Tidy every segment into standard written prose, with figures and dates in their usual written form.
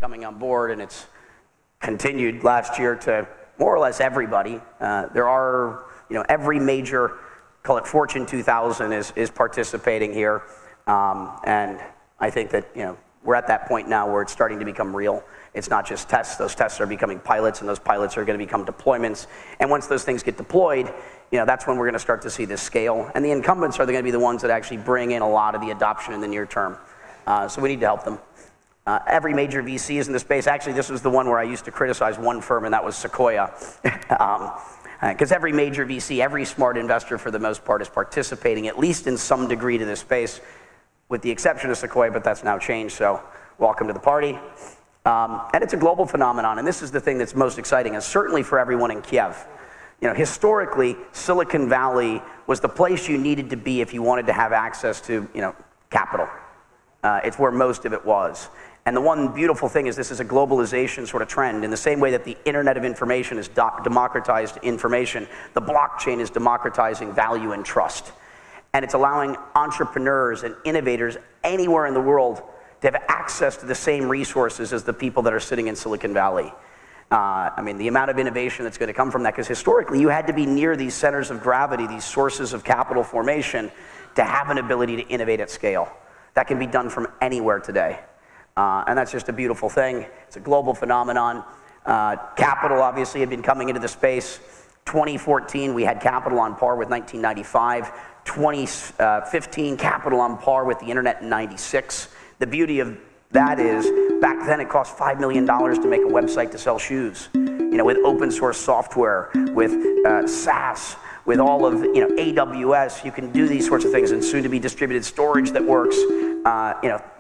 Coming on board, and it's continued last year to more or less everybody. There are, every major, call it Fortune 2000 is participating here, and I think that, we're at that point now where it's starting to become real. It's not just tests. Those tests are becoming pilots, and those pilots are going to become deployments. And once those things get deployed, that's when we're going to start to see this scale. And the incumbents are going to be the ones that actually bring in a lot of the adoption in the near term. So we need to help them. Every major VC is in the space. Actually, this was the one where I used to criticize one firm, and that was Sequoia. Because every major VC, every smart investor for the most part is participating at least in some degree to this space, with the exception of Sequoia, but that's now changed, so welcome to the party. And it's a global phenomenon, and this is the thing that's most exciting, and certainly for everyone in Kiev. Historically, Silicon Valley was the place you needed to be if you wanted to have access to, capital. It's where most of it was. And the one beautiful thing is this is a globalization sort of trend. In the same way that the Internet of Information is democratized information, the blockchain is democratizing value and trust. And it's allowing entrepreneurs and innovators anywhere in the world to have access to the same resources as the people that are sitting in Silicon Valley. The amount of innovation that's going to come from that, because historically you had to be near these centers of gravity, these sources of capital formation, to have an ability to innovate at scale. That can be done from anywhere today. And that's just a beautiful thing. It's a global phenomenon. Capital obviously had been coming into the space. 2014, we had capital on par with 1995. 2015, capital on par with the internet in 96. The beauty of that is, back then it cost $5 million to make a website to sell shoes. With open source software, with SaaS, with all of AWS, you can do these sorts of things, and soon to be distributed storage that works.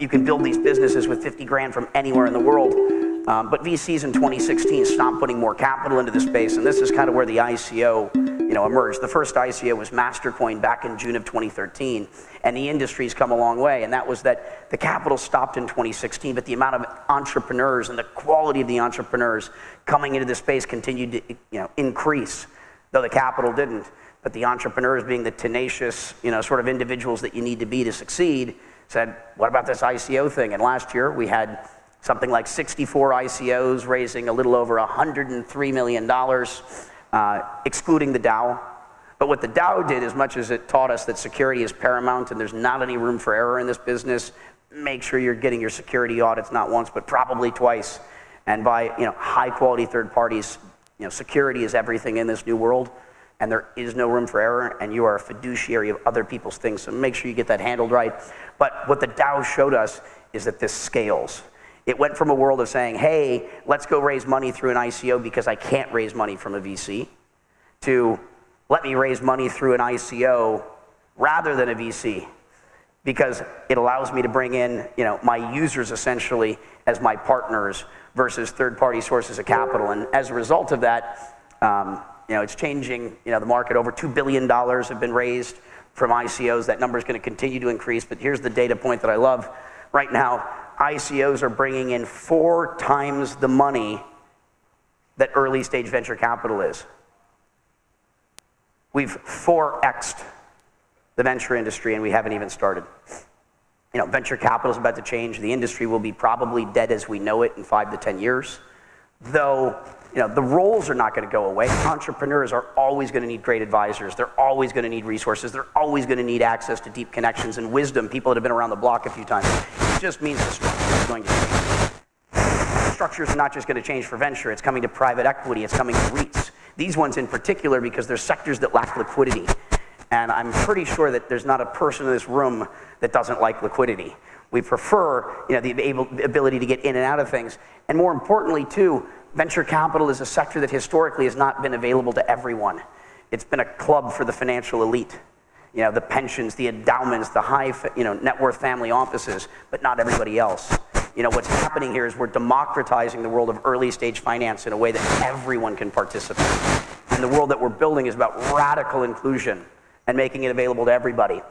You can build these businesses with 50 grand from anywhere in the world. But VCs in 2016 stopped putting more capital into the space, and this is kind of where the ICO emerged. The first ICO was Mastercoin back in June of 2013, and the industry's come a long way, and that was that the capital stopped in 2016, but the amount of entrepreneurs and the quality of the entrepreneurs coming into the space continued to increase, though the capital didn't. But the entrepreneurs, being the tenacious sort of individuals that you need to be to succeed, said, what about this ICO thing? And last year we had something like 64 ICOs raising a little over $103 million, excluding the DAO. But what the DAO did, as much as it taught us that security is paramount and there's not any room for error in this business, make sure you're getting your security audits not once, but probably twice. And by high quality third parties, security is everything in this new world, and there is no room for error, and you are a fiduciary of other people's things, so make sure you get that handled right. But what the DAO showed us is that this scales. It went from a world of saying, hey, let's go raise money through an ICO because I can't raise money from a VC, to let me raise money through an ICO rather than a VC, because it allows me to bring in my users essentially as my partners versus third-party sources of capital. And as a result of that, it's changing the market. Over $2 billion have been raised from ICOs. That number is going to continue to increase, but here's the data point that I love. Right now, ICOs are bringing in 4 times the money that early stage venture capital is. We've 4x'd the venture industry, and we haven't even started. You know, venture capital is about to change. The industry will be probably dead as we know it in 5 to 10 years. Though, you know, the roles are not going to go away. Entrepreneurs are always going to need great advisors. They're always going to need resources. They're always going to need access to deep connections and wisdom, people that have been around the block a few times. It just means the structure is going to change. Structures are not just going to change for venture. It's coming to private equity. It's coming to REITs. These ones in particular, because they're sectors that lack liquidity. And I'm pretty sure that there's not a person in this room that doesn't like liquidity. We prefer, you know, the ability to get in and out of things. And more importantly, too, venture capital is a sector that historically has not been available to everyone. It's been a club for the financial elite. You know, the pensions, the endowments, the high, you know, net worth family offices, but not everybody else. You know, what's happening here is we're democratizing the world of early stage finance in a way that everyone can participate. And the world that we're building is about radical inclusion and making it available to everybody.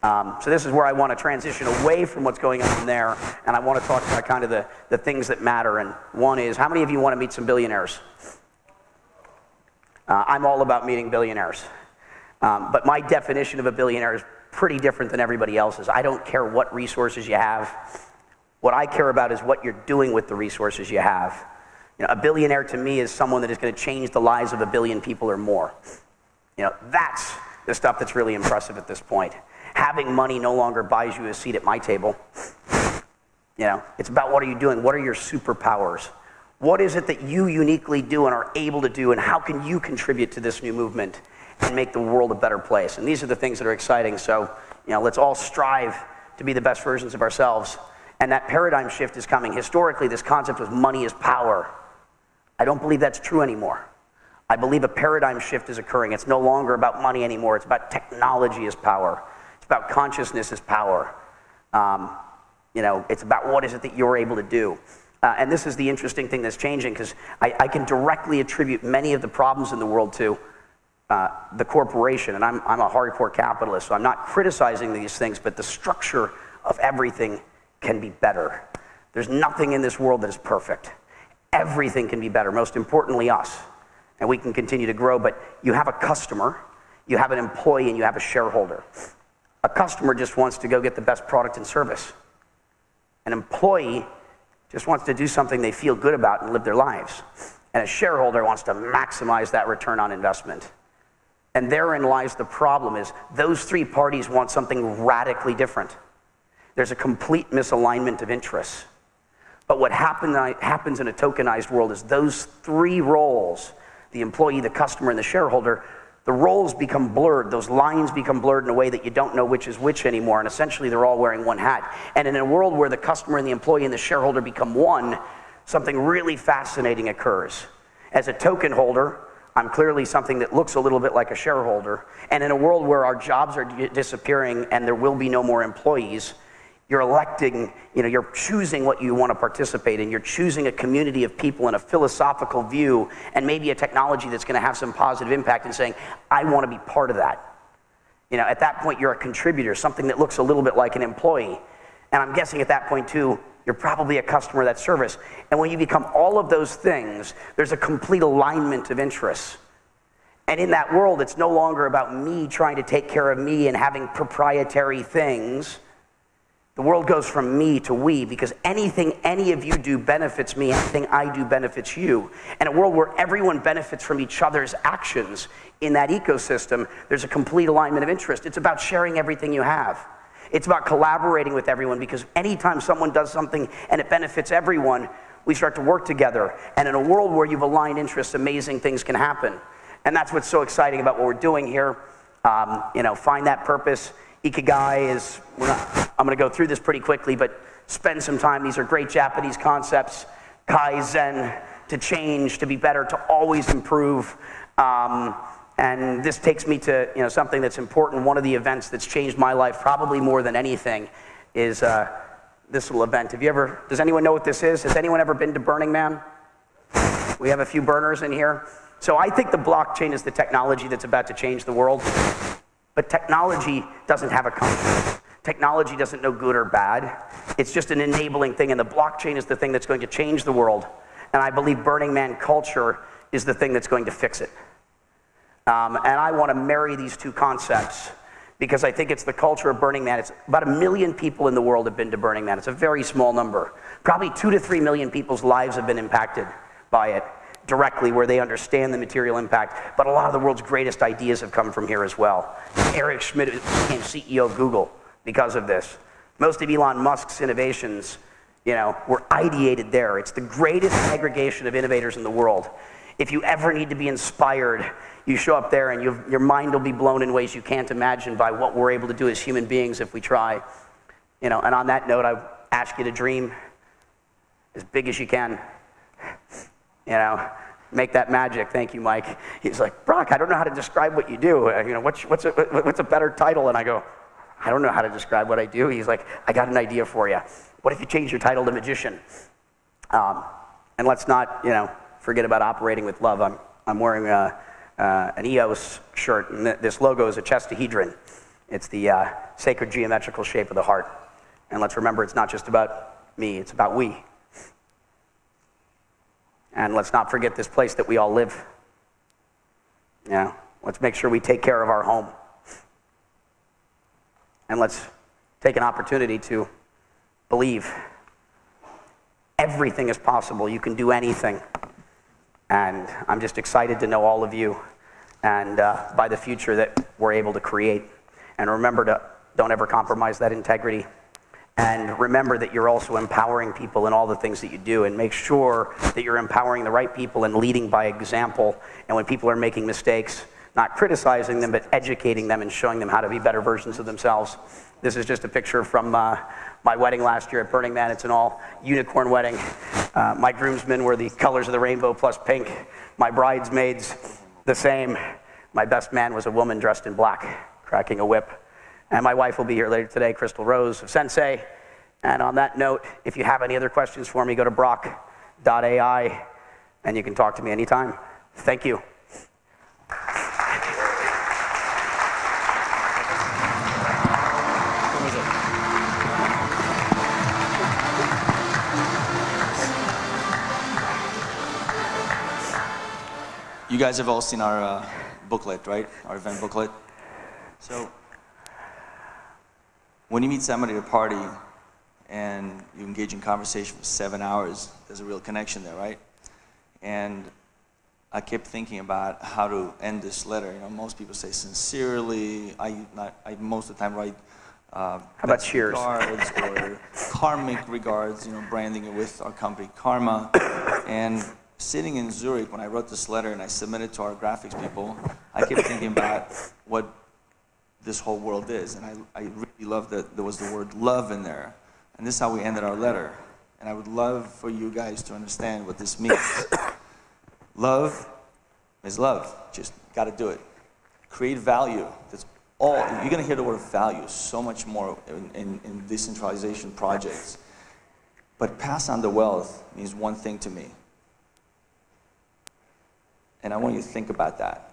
So this is where I want to transition away from what's going on there, and I want to talk about kind of the things that matter. And one is, how many of you want to meet some billionaires? I'm all about meeting billionaires. But my definition of a billionaire is pretty different than everybody else's. I don't care what resources you have. What I care about is what you're doing with the resources you have. You know, a billionaire to me is someone that is going to change the lives of 1 billion people or more. You know, that's the stuff that's really impressive at this point. Having money no longer buys you a seat at my table. You know, it's about what are you doing? What are your superpowers? What is it that you uniquely do and are able to do, and how can you contribute to this new movement and make the world a better place? And these are the things that are exciting. So, you know, let's all strive to be the best versions of ourselves. And that paradigm shift is coming. Historically, this concept was money is power. I don't believe that's true anymore. I believe a paradigm shift is occurring. It's no longer about money anymore. It's about technology as power. It's about consciousness as power. You know, it's about what is it that you're able to do. And this is the interesting thing that's changing, because I can directly attribute many of the problems in the world to the corporation. And I'm a hardcore capitalist, so I'm not criticizing these things, but the structure of everything can be better. There's nothing in this world that is perfect. Everything can be better, most importantly us. And we can continue to grow, but you have a customer, you have an employee, and you have a shareholder. A customer just wants to go get the best product and service. An employee just wants to do something they feel good about and live their lives. And a shareholder wants to maximize that return on investment. And therein lies the problem, is those three parties want something radically different. There's a complete misalignment of interests. But what happens in a tokenized world is those three roles, the employee, the customer, and the shareholder, the roles become blurred. Those lines become blurred in a way that you don't know which is which anymore, and essentially they're all wearing one hat. And in a world where the customer and the employee and the shareholder become one, something really fascinating occurs. As a token holder, I'm clearly something that looks a little bit like a shareholder. And in a world where our jobs are disappearing and there will be no more employees, you're electing, you know, you're choosing what you want to participate in. You're choosing a community of people and a philosophical view and maybe a technology that's going to have some positive impact, and saying, I want to be part of that. You know, at that point, you're a contributor, something that looks a little bit like an employee. And I'm guessing at that point, too, you're probably a customer of that service. And when you become all of those things, there's a complete alignment of interests. And in that world, it's no longer about me trying to take care of me and having proprietary things. The world goes from me to we, because anything any of you do benefits me, anything I do benefits you. And a world where everyone benefits from each other's actions in that ecosystem, there's a complete alignment of interest. It's about sharing everything you have. It's about collaborating with everyone, because anytime someone does something and it benefits everyone, we start to work together. And in a world where you've aligned interests, amazing things can happen. And that's what's so exciting about what we're doing here. You know, find that purpose. Ikigai is, I'm going to go through this pretty quickly, but spend some time. These are great Japanese concepts. Kaizen, to change, to be better, to always improve. And this takes me to, you know, something that's important. One of the events that's changed my life probably more than anything is this little event. Does anyone know what this is? Has anyone ever been to Burning Man? We have a few burners in here. So I think the blockchain is the technology that's about to change the world. But technology doesn't have a conscience. Technology doesn't know good or bad. It's just an enabling thing, and the blockchain is the thing that's going to change the world. And I believe Burning Man culture is the thing that's going to fix it. And I want to marry these two concepts because I think it's the culture of Burning Man. It's about 1 million people in the world have been to Burning Man. It's a very small number. Probably 2 to 3 million people's lives have been impacted by it directly, where they understand the material impact. But a lot of the world's greatest ideas have come from here as well. Eric Schmidt became CEO of Google because of this. Most of Elon Musk's innovations, were ideated there. It's the greatest aggregation of innovators in the world. If you ever need to be inspired, you show up there and your mind will be blown in ways you can't imagine by what we're able to do as human beings if we try. And on that note, I ask you to dream as big as you can. Make that magic. Thank you, Mike. He's like, Brock, I don't know how to describe what you do. What's a better title? And I go, I don't know how to describe what I do. He's like, I got an idea for you. What if you change your title to magician? And let's not, forget about operating with love. I'm wearing an EOS shirt, and this logo is a chestahedron. It's the sacred geometrical shape of the heart. And let's remember, it's not just about me, it's about we. And let's not forget this place that we all live. Let's make sure we take care of our home. And let's take an opportunity to believe everything is possible. You can do anything. And I'm just excited to know all of you and by the future that we're able to create. And remember don't ever compromise that integrity. And remember that you're also empowering people in all the things that you do, and make sure that you're empowering the right people and leading by example. And when people are making mistakes, not criticizing them, but educating them and showing them how to be better versions of themselves. This is just a picture from my wedding last year at Burning Man. It's an all unicorn wedding. My groomsmen were the colors of the rainbow plus pink. My bridesmaids, the same. My best man was a woman dressed in black, cracking a whip. And my wife will be here later today, Crystal Rose of Sensei. And on that note, if you have any other questions for me, go to brock.ai, and you can talk to me anytime. Thank you. You guys have all seen our booklet, right? Our event booklet. So when you meet somebody at a party and you engage in conversation for 7 hours, there's a real connection there, right? And I kept thinking about how to end this letter. Most people say sincerely. I most of the time write how about cheers? Regards or karmic regards, branding it with our company Karma. And sitting in Zurich when I wrote this letter and I submitted to our graphics people, I kept thinking about what this whole world is. And I really love that there was the word love in there. And this is how we ended our letter. And I would love for you guys to understand what this means. Love is love. Just got to do it. Create value. That's all. You're going to hear the word value so much more in decentralization projects. But pass on the wealth means one thing to me. And I want you to think about that.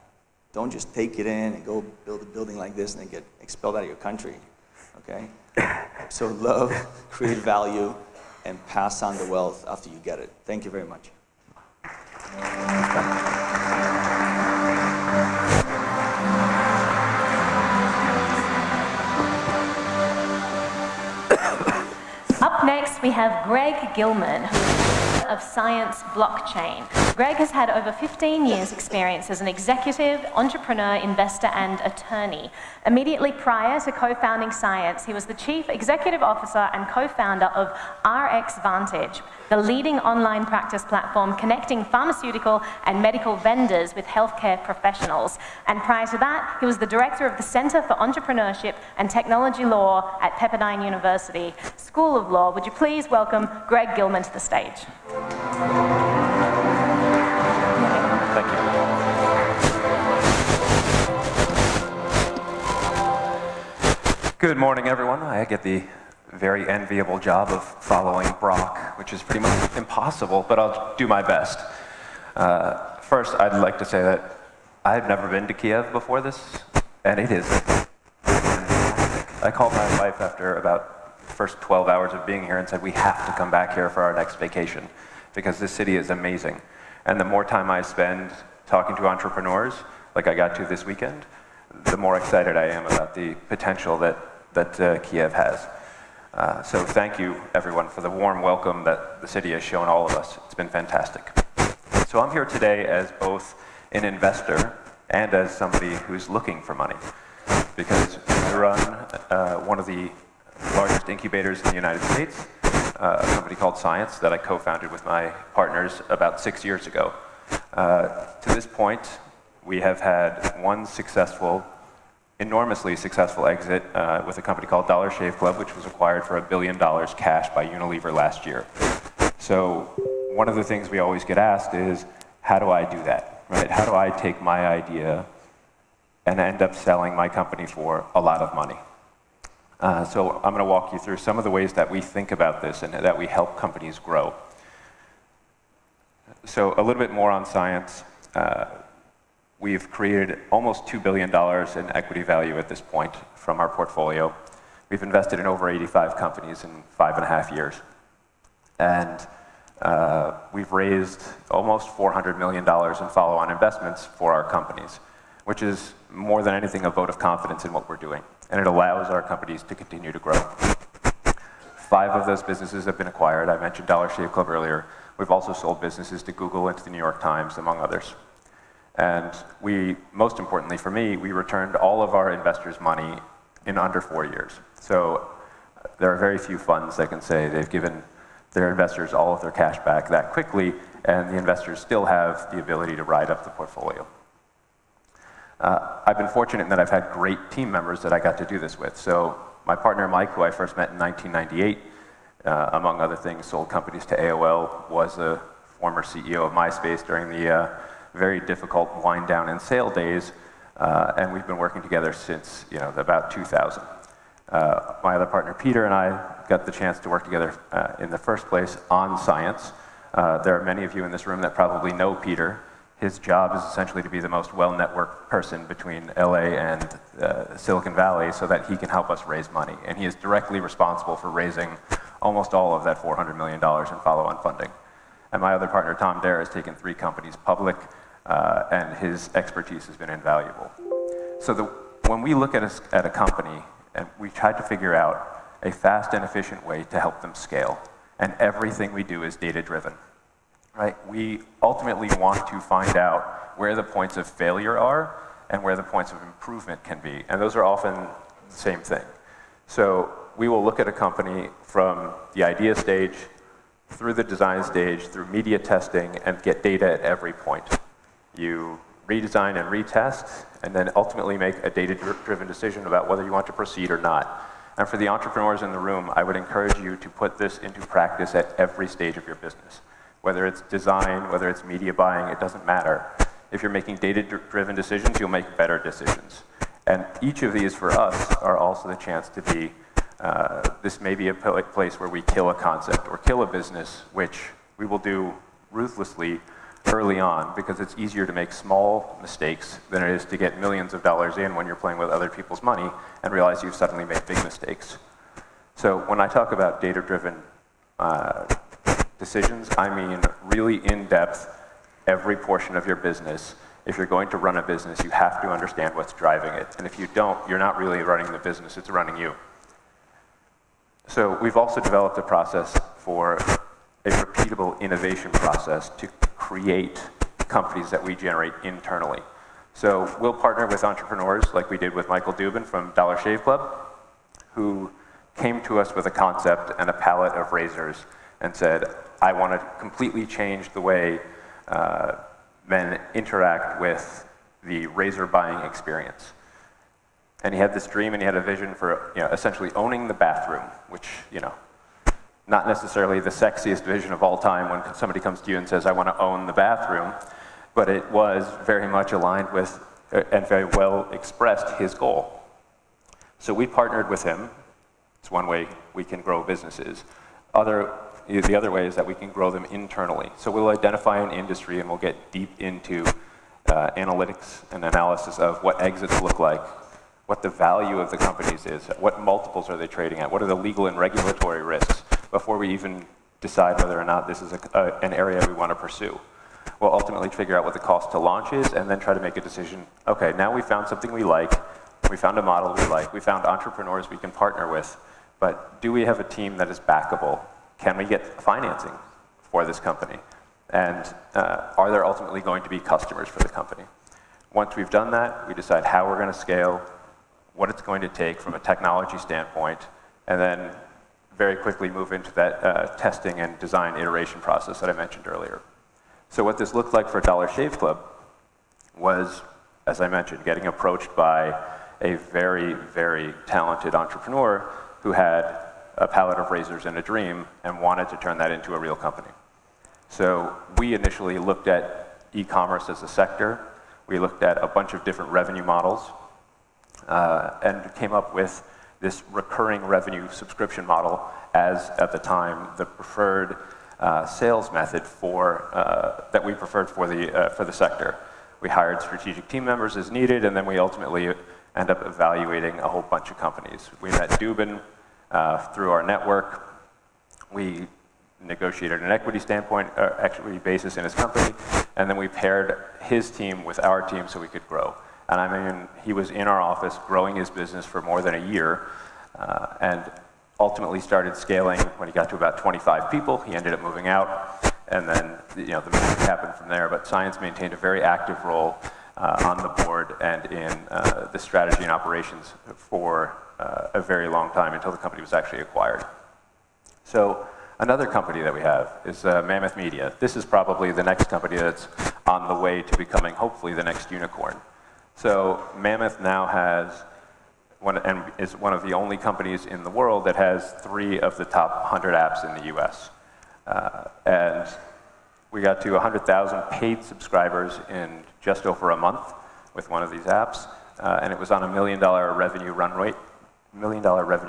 Don't just take it in and go build a building like this and then get expelled out of your country, okay? So love, create value, and pass on the wealth after you get it. Thank you very much. Up next, we have Greg Gilman, who is of Science Blockchain. Greg has had over 15 years' experience as an executive, entrepreneur, investor, and attorney. Immediately prior to co-founding Science, he was the chief executive officer and co-founder of RX Vantage, the leading online practice platform connecting pharmaceutical and medical vendors with healthcare professionals. And prior to that, he was the director of the Center for Entrepreneurship and Technology Law at Pepperdine University School of Law. Would you please welcome Greg Gilman to the stage? Thank you. Good morning, everyone. I get the very enviable job of following Brock, which is pretty much impossible, but I'll do my best. First, I'd like to say that I've never been to Kiev before this, and it is fantastic. I called my wife after about the first 12 hours of being here and said, we have to come back here for our next vacation, because this city is amazing. And the more time I spend talking to entrepreneurs, like I got to this weekend, the more excited I am about the potential that Kiev has. So thank you, everyone, for the warm welcome that the city has shown all of us. It's been fantastic. So I'm here today as both an investor and as somebody who's looking for money, because we run one of the largest incubators in the United States, a company called Science that I co-founded with my partners about 6 years ago. To this point, we have had one successful, enormously successful exit with a company called Dollar Shave Club, which was acquired for $1 billion cash by Unilever last year. So one of the things we always get asked is, how do I do that, right? How do I take my idea and end up selling my company for a lot of money? So I'm going to walk you through some of the ways that we think about this and that we help companies grow. So a little bit more on Science. We've created almost $2 billion in equity value at this point from our portfolio. We've invested in over 85 companies in 5.5 years. And we've raised almost $400 million in follow-on investments for our companies, which is more than anything a vote of confidence in what we're doing. And it allows our companies to continue to grow. 5 of those businesses have been acquired. I mentioned Dollar Shave Club earlier. We've also sold businesses to Google and to the New York Times, among others. And we, most importantly for me, we returned all of our investors' money in under 4 years. So there are very few funds that can say they've given their investors all of their cash back that quickly, and the investors still have the ability to ride up the portfolio. I've been fortunate in that I've had great team members that I got to do this with. So my partner Mike, who I first met in 1998, among other things, sold companies to AOL, was a former CEO of MySpace during the very difficult wind down and sale days, and we've been working together since about 2000. My other partner Peter and I got the chance to work together in the first place on Science. There are many of you in this room that probably know Peter. His job is essentially to be the most well-networked person between LA and Silicon Valley so that he can help us raise money. And he is directly responsible for raising almost all of that $400 million in follow-on funding. And my other partner, Tom Dare, has taken 3 companies public, and his expertise has been invaluable. So when we look at a company, and we tried to figure out a fast and efficient way to help them scale, and everything we do is data-driven. Right? We ultimately want to find out where the points of failure are and where the points of improvement can be. And those are often the same thing. So we will look at a company from the idea stage, through the design stage, through media testing, and get data at every point. You redesign and retest, and then ultimately make a data-driven decision about whether you want to proceed or not. And for the entrepreneurs in the room, I would encourage you to put this into practice at every stage of your business. Whether it's design, whether it's media buying, it doesn't matter. If you're making data-driven decisions, you'll make better decisions. And each of these for us are also the chance to be, this may be a place where we kill a concept or kill a business, which we will do ruthlessly early on, because it's easier to make small mistakes than it is to get millions of dollars in when you're playing with other people's money and realize you've suddenly made big mistakes. So when I talk about data-driven decisions, I mean really in-depth, every portion of your business. If you're going to run a business, you have to understand what's driving it. And if you don't, you're not really running the business, it's running you. So we've also developed a process for a repeatable innovation process to create companies that we generate internally. So we'll partner with entrepreneurs like we did with Michael Dubin from Dollar Shave Club, who came to us with a concept and a palette of razors and said, I want to completely change the way men interact with the razor buying experience. And he had this dream and he had a vision for essentially owning the bathroom, which, not necessarily the sexiest vision of all time when somebody comes to you and says, I want to own the bathroom, but it was very much aligned with and very well expressed his goal. So we partnered with him. It's one way we can grow businesses. The other way is that we can grow them internally. So we'll identify an industry and we'll get deep into analytics and analysis of what exits look like, what the value of the companies is, what multiples are they trading at, what are the legal and regulatory risks, before we even decide whether or not this is an area we want to pursue. We'll ultimately figure out what the cost to launch is and then try to make a decision. Okay, now we found something we like. We found a model we like. We found entrepreneurs we can partner with. But do we have a team that is backable? Can we get financing for this company? And are there ultimately going to be customers for the company? Once we've done that, we decide how we're going to scale, what it's going to take from a technology standpoint, and then very quickly move into that testing and design iteration process that I mentioned earlier. So what this looked like for Dollar Shave Club was, as I mentioned, getting approached by a very, very talented entrepreneur who had a palette of razors and a dream and wanted to turn that into a real company. So we initially looked at e-commerce as a sector. We looked at a bunch of different revenue models and came up with this recurring revenue subscription model as, at the time, the preferred sales method for, that we preferred for the sector. We hired strategic team members as needed, and then we ultimately end up evaluating a whole bunch of companies. We met Dubin through our network. We negotiated an equity standpoint, equity basis in his company, and then we paired his team with our team so we could grow. And I mean, he was in our office growing his business for more than a year, and ultimately started scaling when he got to about 25 people. He ended up moving out, and then the magic happened from there. But Science maintained a very active role on the board and in the strategy and operations for a very long time until the company was actually acquired. So another company that we have is Mammoth Media. This is probably the next company that's on the way to becoming hopefully the next unicorn. So Mammoth now has and is one of the only companies in the world that has 3 of the top 100 apps in the US. And we got to 100,000 paid subscribers in just over a month with one of these apps, and it was on a $1 million revenue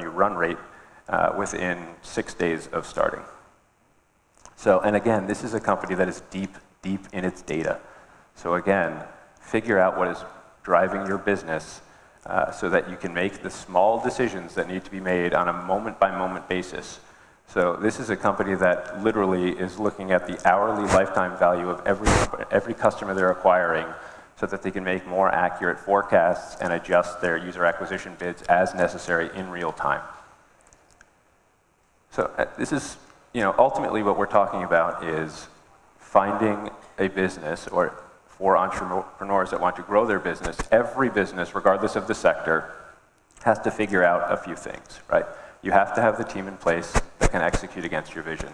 run rate within 6 days of starting. So, and again, this is a company that is deep, deep in its data. So again, figure out what is driving your business so that you can make the small decisions that need to be made on a moment-by-moment basis. So this is a company that literally is looking at the hourly lifetime value of every customer they're acquiring so that they can make more accurate forecasts and adjust their user acquisition bids as necessary in real time. So this is, ultimately what we're talking about is finding a business, or for entrepreneurs that want to grow their business, every business, regardless of the sector, has to figure out a few things, right? You have to have the team in place that can execute against your vision.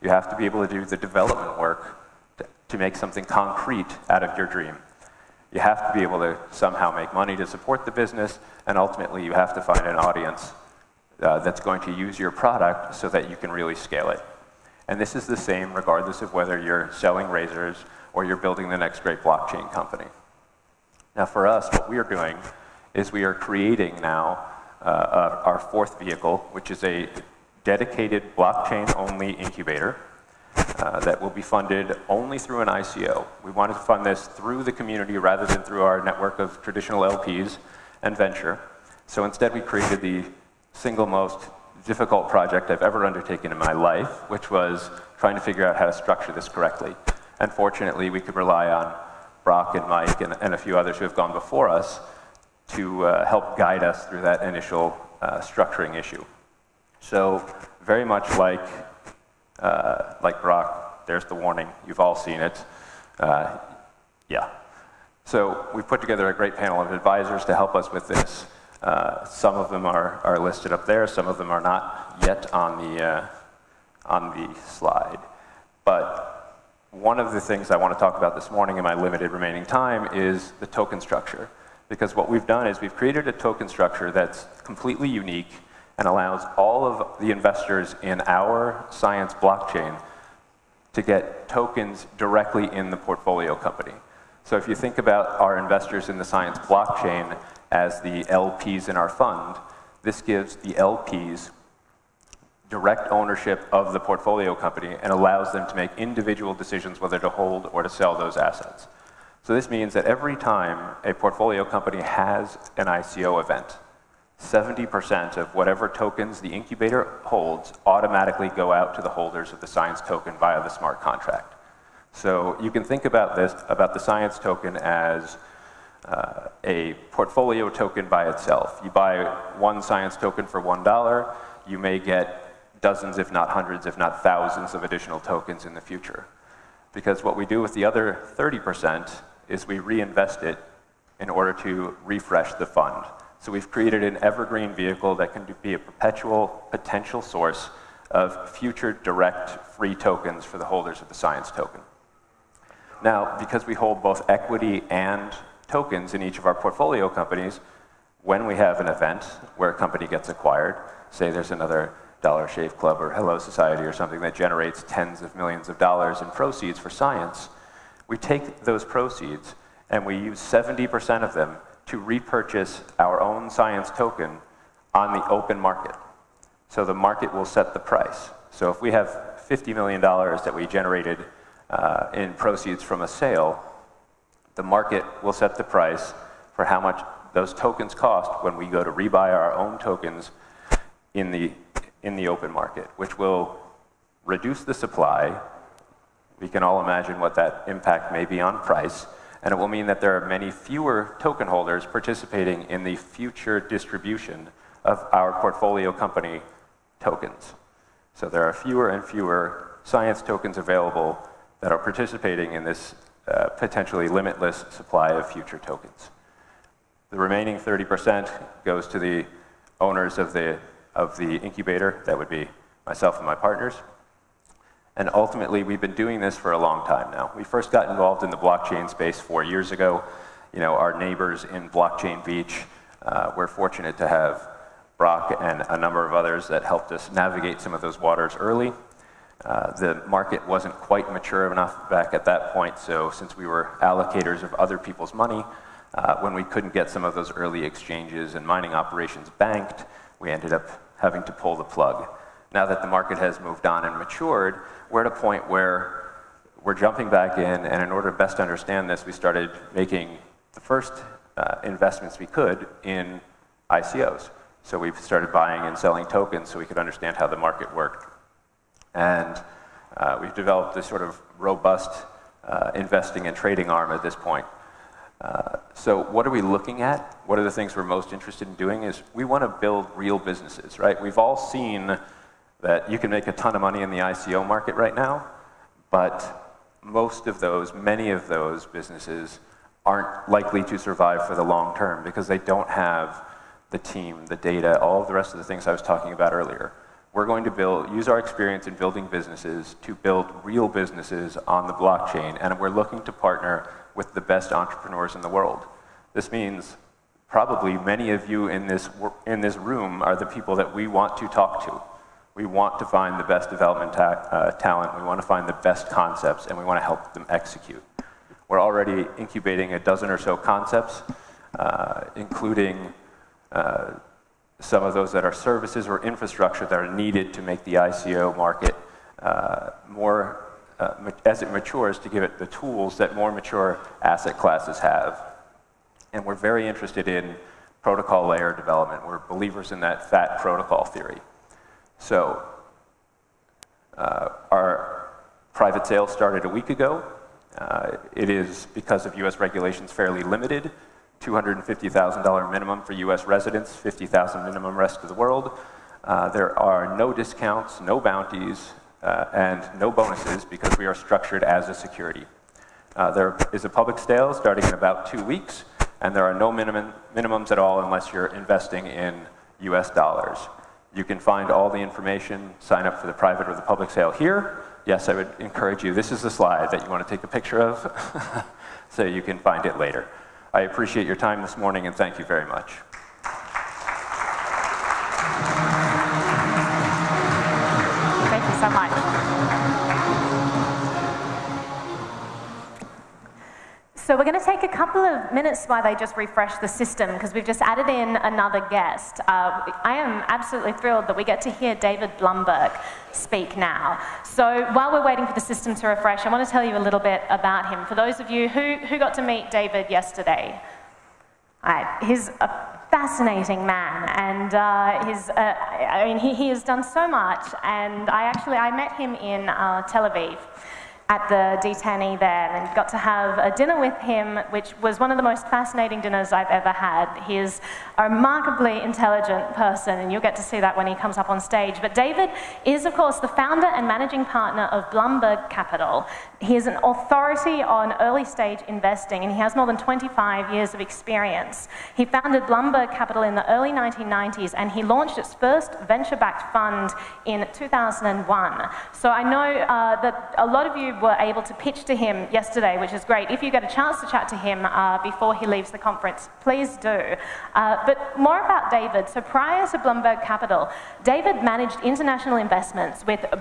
You have to be able to do the development work to make something concrete out of your dream. You have to be able to somehow make money to support the business, and ultimately you have to find an audience that's going to use your product so that you can really scale it. And this is the same regardless of whether you're selling razors or you're building the next great blockchain company. Now for us, what we are doing is we are creating now our 4th vehicle, which is a dedicated blockchain-only incubator that will be funded only through an ICO. We wanted to fund this through the community rather than through our network of traditional LPs and venture. So instead we created the single most difficult project I've ever undertaken in my life, which was trying to figure out how to structure this correctly. And fortunately, we could rely on Brock and Mike and a few others who have gone before us to help guide us through that initial structuring issue. So very much like Brock, there's the warning. You've all seen it. Yeah. So we put together a great panel of advisors to help us with this. Some of them are listed up there. Some of them are not yet on the slide. But one of the things I want to talk about this morning in my limited remaining time is the token structure. Because what we've done is we've created a token structure that's completely unique and allows all of the investors in our Science blockchain to get tokens directly in the portfolio company. So if you think about our investors in the Science blockchain as the LPs in our fund, this gives the LPs direct ownership of the portfolio company and allows them to make individual decisions whether to hold or to sell those assets. So this means that every time a portfolio company has an ICO event, 70% of whatever tokens the incubator holds automatically go out to the holders of the Science token via the smart contract. So you can think about this, about the science token as a portfolio token by itself. You buy one science token for $1, you may get dozens, if not hundreds, if not thousands of additional tokens in the future. Because what we do with the other 30% is we reinvest it in order to refresh the fund. So we've created an evergreen vehicle that can be a perpetual potential source of future direct free tokens for the holders of the science token. Now, because we hold both equity and tokens in each of our portfolio companies, when we have an event where a company gets acquired, say there's another Dollar Shave Club or Hello Society or something that generates tens of millions of dollars in proceeds for science, we take those proceeds and we use 70% of them to repurchase our own science token on the open market. So the market will set the price. So if we have $50 million that we generated in proceeds from a sale, the market will set the price for how much those tokens cost when we go to rebuy our own tokens in the open market, which will reduce the supply. We can all imagine what that impact may be on price, and it will mean that there are many fewer token holders participating in the future distribution of our portfolio company tokens. So there are fewer and fewer science tokens available that are participating in this potentially limitless supply of future tokens. The remaining 30% goes to the owners of the incubator. That would be myself and my partners. And ultimately, we've been doing this for a long time now. We first got involved in the blockchain space 4 years ago. You know, our neighbors in Blockchain Beach, we're fortunate to have Brock and a number of others that helped us navigate some of those waters early. The market wasn't quite mature enough back at that point, so since we were allocators of other people's money, when we couldn't get some of those early exchanges and mining operations banked, we ended up having to pull the plug. Now that the market has moved on and matured, we're at a point where we're jumping back in, and in order to best understand this, we started making the first investments we could in ICOs. So we started buying and selling tokens so we could understand how the market worked. And we've developed this sort of robust investing and trading arm at this point. So what are we looking at? What are the things we're most interested in doing is we want to build real businesses, right? We've all seen that you can make a ton of money in the ICO market right now, but most of those, many of those businesses aren't likely to survive for the long term because they don't have the team, the data, all of the rest of the things I was talking about earlier. We're going to use our experience in building businesses to build real businesses on the blockchain, and we're looking to partner with the best entrepreneurs in the world. This means probably many of you in this room are the people that we want to talk to. We want to find the best development talent, we want to find the best concepts, and we want to help them execute. We're already incubating a dozen or so concepts, including some of those that are services or infrastructure that are needed to make the ICO market more, as it matures, to give it the tools that more mature asset classes have. And we're very interested in protocol layer development. We're believers in that fat protocol theory. So our private sale started a week ago. It is, because of US regulations, fairly limited. $250,000 minimum for US residents, $50,000 minimum rest of the world. There are no discounts, no bounties, and no bonuses because we are structured as a security. There is a public sale starting in about 2 weeks, and there are no minimums at all unless you're investing in US dollars. You can find all the information, sign up for the private or the public sale here. Yes, I would encourage you, this is the slide that you want to take a picture of, so you can find it later. I appreciate your time this morning, and thank you very much. Thank you so much. So we're going to take a couple of minutes while they just refresh the system, because we've just added in another guest. I am absolutely thrilled that we get to hear David Blumberg speak now. So while we're waiting for the system to refresh, I want to tell you a little bit about him. For those of you who got to meet David yesterday, he's a fascinating man, and he has done so much. And I met him in Tel Aviv. at the d10e there, and got to have a dinner with him, which was one of the most fascinating dinners I've ever had. He is a remarkably intelligent person, and you'll get to see that when he comes up on stage. But David is, of course, the founder and managing partner of Bloomberg Capital. He is an authority on early stage investing, and he has more than 25 years of experience. He founded Bloomberg Capital in the early 1990s, and he launched its first venture-backed fund in 2001. So I know that a lot of you were able to pitch to him yesterday, which is great. If you get a chance to chat to him before he leaves the conference, please do. But more about David. So prior to Bloomberg Capital, David managed international investments with the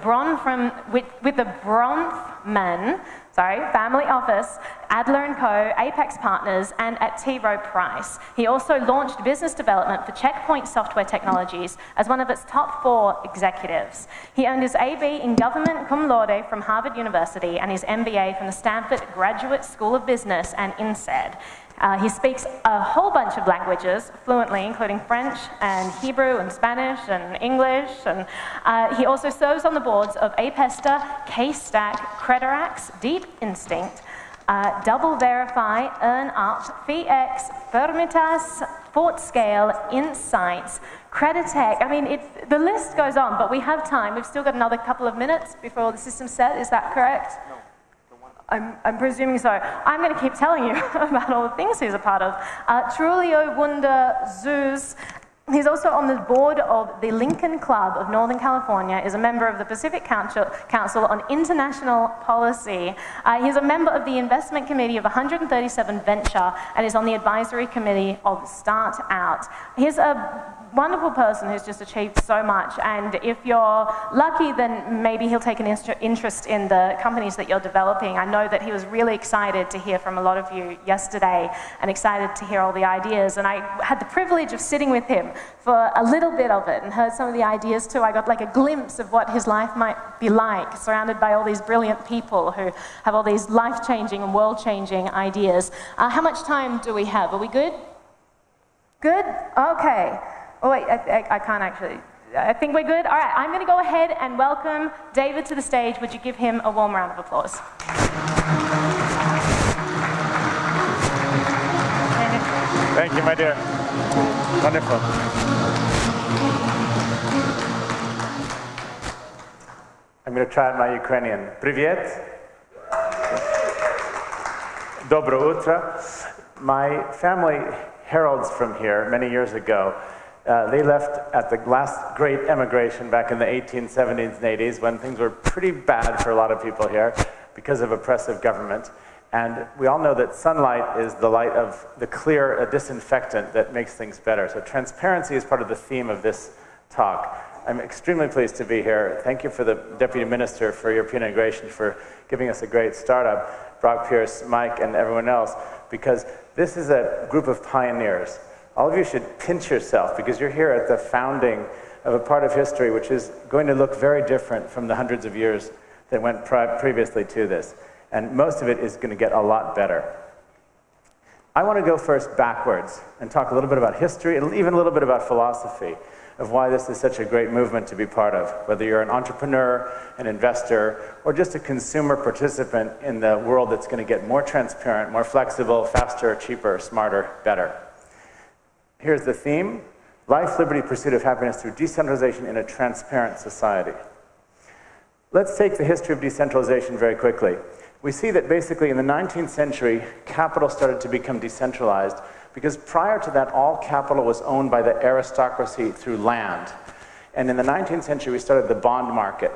Bronfman family office, Adler & Co., Apex Partners, and at T. Rowe Price. He also launched business development for Checkpoint Software Technologies as one of its top 4 executives. He earned his AB in Government Cum Laude from Harvard University and his MBA from the Stanford Graduate School of Business and INSEAD. He speaks a whole bunch of languages fluently, including French and Hebrew and Spanish and English. And he also serves on the boards of Apesta, KStack, Credarax, Deep Instinct, Double Verify, EarnUp, FeeX, Firmitas, FortScale, Insights, Creditech. I mean, the list goes on, but we have time. We've still got another couple of minutes before the system's set. Is that correct? No. I'm presuming so. I'm going to keep telling you about all the things he's a part of. Trulio Wunder Zeus. He's also on the board of the Lincoln Club of Northern California, is a member of the Pacific Council on International Policy. He's a member of the Investment Committee of 137 Venture and is on the advisory committee of Start Out. He's a wonderful person who's just achieved so much, and if you're lucky, then maybe he'll take an interest in the companies that you're developing. I know that he was really excited to hear from a lot of you yesterday and excited to hear all the ideas, and I had the privilege of sitting with him for a little bit of it and heard some of the ideas too. I got like a glimpse of what his life might be like, surrounded by all these brilliant people who have all these life-changing and world-changing ideas. How much time do we have? Are we good? Good? Okay. Oh wait, I can't actually. I think we're good. All right, I'm going to go ahead and welcome David to the stage. Would you give him a warm round of applause? Thank you, my dear. Wonderful. I'm going to try my Ukrainian. Привет. Dobro utro. My family heralds from here many years ago. They left at the last great emigration back in the 1870s and 80s when things were pretty bad for a lot of people here because of oppressive government. And we all know that sunlight is the light of the clear disinfectant that makes things better. So transparency is part of the theme of this talk. I'm extremely pleased to be here. Thank you for the Deputy Minister for European Integration for giving us a great startup, Brock Pierce, Mike, and everyone else, because this is a group of pioneers. All of you should pinch yourself because you're here at the founding of a part of history which is going to look very different from the hundreds of years that went previously to this. And most of it is going to get a lot better. I want to go first backwards and talk a little bit about history and even a little bit about philosophy of why this is such a great movement to be part of, whether you're an entrepreneur, an investor, or just a consumer participant in the world that's going to get more transparent, more flexible, faster, cheaper, smarter, better. Here's the theme: life, liberty, pursuit of happiness through decentralization in a transparent society. Let's take the history of decentralization very quickly. We see that basically in the 19th century, capital started to become decentralized because prior to that, all capital was owned by the aristocracy through land. And in the 19th century, we started the bond market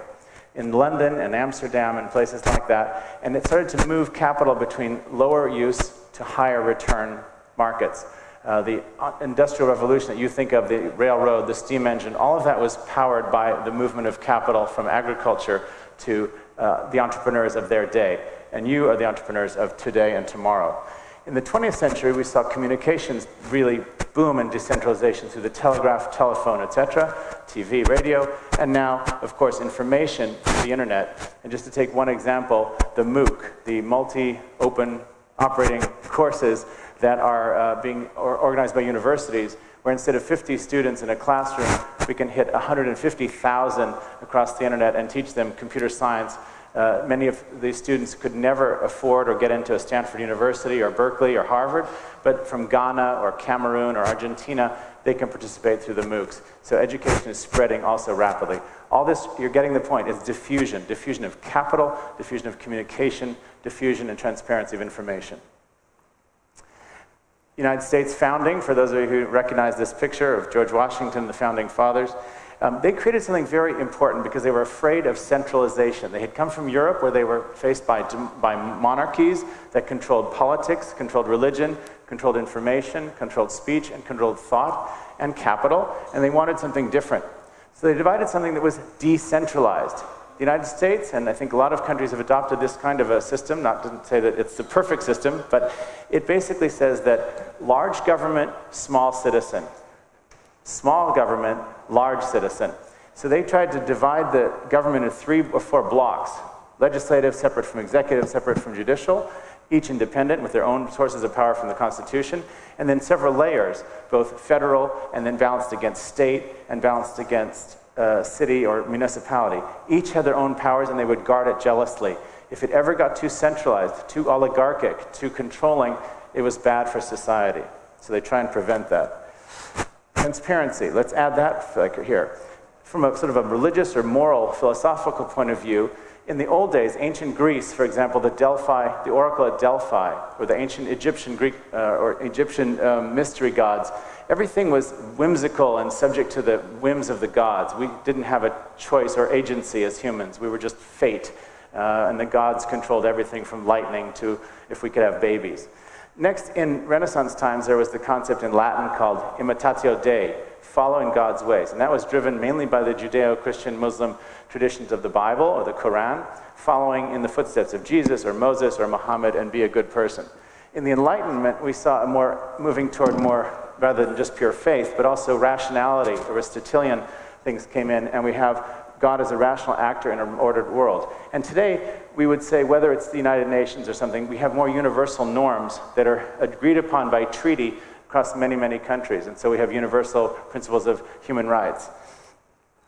in London and Amsterdam and places like that, and it started to move capital between lower use to higher return markets. The Industrial Revolution that you think of, the railroad, the steam engine, all of that was powered by the movement of capital from agriculture to the entrepreneurs of their day. And you are the entrepreneurs of today and tomorrow. In the 20th century, we saw communications really boom in decentralization through the telegraph, telephone, etc., TV, radio, and now, of course, information through the internet. And just to take one example, the MOOC, the multi-open operating courses that are being organized by universities, where instead of 50 students in a classroom, we can hit 150,000 across the internet and teach them computer science Many of these students could never afford or get into a Stanford University or Berkeley or Harvard, but from Ghana or Cameroon or Argentina, they can participate through the MOOCs. So education is spreading also rapidly. All this, you're getting the point, is diffusion. Diffusion of capital, diffusion of communication, diffusion and transparency of information. United States founding, for those of you who recognize this picture of George Washington, the founding fathers, they created something very important because they were afraid of centralization. They had come from Europe where they were faced by monarchies that controlled politics, controlled religion, controlled information, controlled speech, and controlled thought and capital, and they wanted something different. So they divided something that was decentralized. The United States, and I think a lot of countries have adopted this kind of a system, not to say that it's the perfect system, but it basically says that large government, small citizen. Small government, large citizen. So they tried to divide the government into 3 or 4 blocks. Legislative, separate from executive, separate from judicial, each independent with their own sources of power from the Constitution, and then several layers, both federal and then balanced against state and balanced against city or municipality. Each had their own powers and they would guard it jealously. If it ever got too centralized, too oligarchic, too controlling, it was bad for society. So they try and prevent that. Transparency, let's add that here. From a sort of a religious or moral, philosophical point of view, in the old days, ancient Greece, for example, the oracle at Delphi, or the ancient Egyptian mystery gods, everything was whimsical and subject to the whims of the gods. We didn't have a choice or agency as humans. We were just fate. And the gods controlled everything from lightning to if we could have babies. Next, in Renaissance times, there was the concept in Latin called imitatio Dei, following God's ways. And that was driven mainly by the Judeo-Christian Muslim traditions of the Bible or the Quran, following in the footsteps of Jesus or Moses or Muhammad and be a good person. In the Enlightenment, we saw a more moving toward more, rather than just pure faith, but also rationality. Aristotelian things came in, and we have God as a rational actor in an ordered world. And today, we would say, whether it's the United Nations or something, we have more universal norms that are agreed upon by treaty across many, many countries. And so we have universal principles of human rights.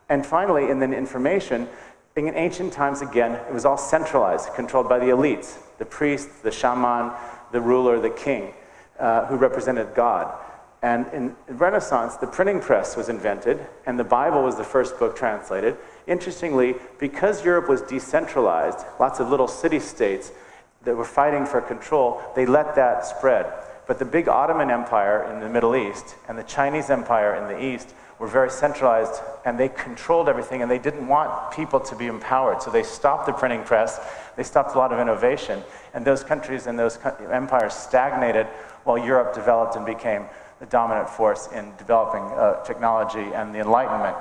And finally, in the information, in ancient times, again, it was all centralized, controlled by the elites, the priest, the shaman, the ruler, the king, who represented God. And in Renaissance, the printing press was invented, and the Bible was the first book translated. Interestingly, because Europe was decentralized, lots of little city-states that were fighting for control, they let that spread. But the big Ottoman Empire in the Middle East and the Chinese Empire in the East were very centralized, and they controlled everything, and they didn't want people to be empowered. So they stopped the printing press, they stopped a lot of innovation, and those countries and those empires stagnated while Europe developed and became the dominant force in developing technology and the Enlightenment.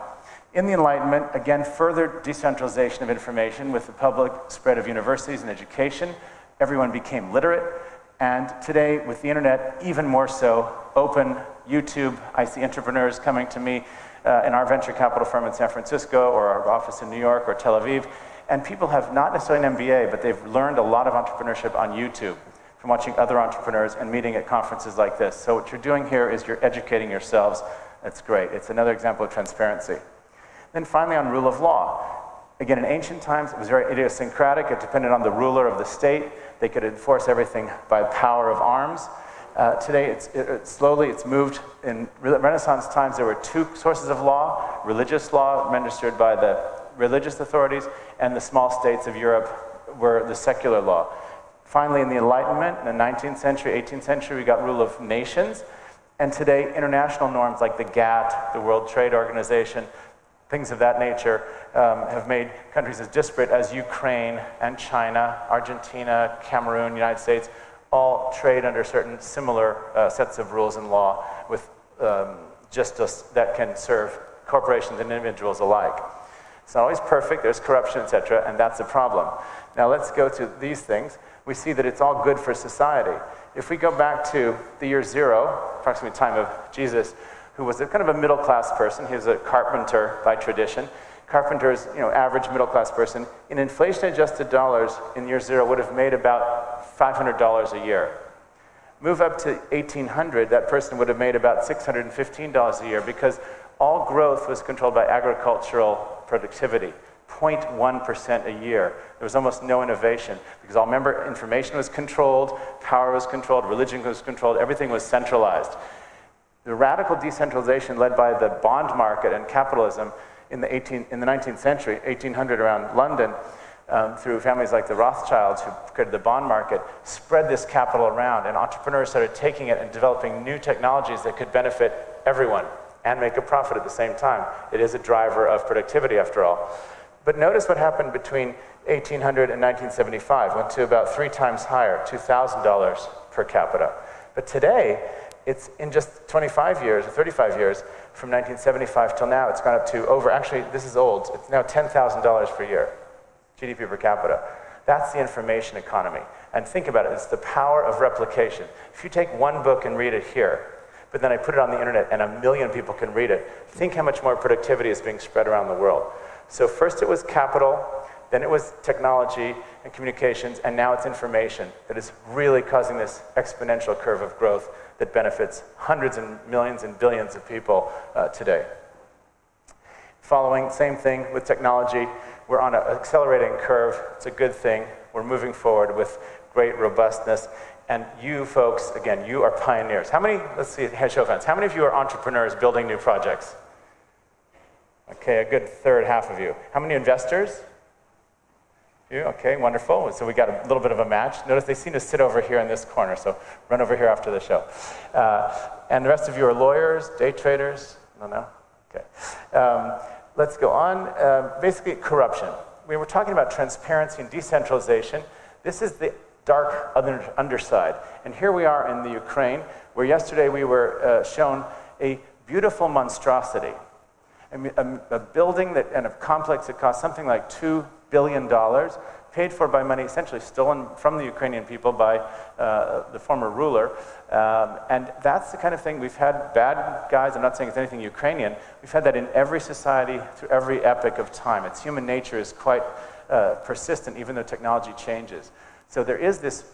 In the Enlightenment, again, further decentralization of information with the public spread of universities and education. Everyone became literate. And today, with the internet, even more so, open, YouTube. I see entrepreneurs coming to me in our venture capital firm in San Francisco or our office in New York or Tel Aviv. And people have not necessarily an MBA, but they've learned a lot of entrepreneurship on YouTube from watching other entrepreneurs and meeting at conferences like this. So what you're doing here is you're educating yourselves. That's great. It's another example of transparency. Then finally, on rule of law. Again, in ancient times, it was very idiosyncratic. It depended on the ruler of the state. They could enforce everything by power of arms. Today, slowly it's moved. In Renaissance times, there were 2 sources of law: religious law administered by the religious authorities, and the small states of Europe were the secular law. Finally, in the Enlightenment, in the 19th century, 18th century, we got rule of nations. And today, international norms like the GATT, the World Trade Organization, things of that nature have made countries as disparate as Ukraine and China, Argentina, Cameroon, United States, all trade under certain similar sets of rules and law with justice that can serve corporations and individuals alike. It's not always perfect, there's corruption, etc., and that's a problem. Now let's go to these things. We see that it's all good for society. If we go back to the year 0, approximately time of Jesus, who was a kind of a middle-class person. He was a carpenter by tradition. Carpenter's, average middle-class person, in inflation-adjusted dollars in year 0 would have made about $500 a year. Move up to 1800, that person would have made about $615 a year because all growth was controlled by agricultural productivity. 0.1% a year. There was almost no innovation because all remember, information was controlled, power was controlled, religion was controlled, everything was centralized. The radical decentralization led by the bond market and capitalism in the 19th century, 1800 around London, through families like the Rothschilds who created the bond market, spread this capital around, and entrepreneurs started taking it and developing new technologies that could benefit everyone and make a profit at the same time. It is a driver of productivity, after all. But notice what happened between 1800 and 1975, went to about 3 times higher, $2,000 per capita. But today, it's in just 25 years, or 35 years, from 1975 till now, it's gone up to over, actually, this is old, it's now $10,000 per year, GDP per capita. That's the information economy. And think about it, it's the power of replication. If you take one book and read it here, but then I put it on the internet and 1 million people can read it, think how much more productivity is being spread around the world. So first it was capital, then it was technology and communications, and now it's information that is really causing this exponential curve of growth that benefits hundreds and millions and billions of people today. Following, same thing with technology. We're on an accelerating curve. It's a good thing. We're moving forward with great robustness. And you folks, again, you are pioneers. How many, let's see, show of hands, how many of you are entrepreneurs building new projects? Okay, a good third, half of you. How many investors? You, okay, wonderful. So we got a little bit of a match. Notice they seem to sit over here in this corner, so run over here after the show. And the rest of you are lawyers, day traders? No? Okay. Let's go on. Basically, corruption. We were talking about transparency and decentralization. This is the dark underside. And here we are in the Ukraine, where yesterday we were shown a beautiful monstrosity. A building and a complex that cost something like $2 billion, paid for by money essentially stolen from the Ukrainian people by the former ruler. And that's the kind of thing we've had. Bad guys, I'm not saying it's anything Ukrainian, we've had that in every society through every epoch of time. Its human nature is quite persistent even though technology changes. So there is this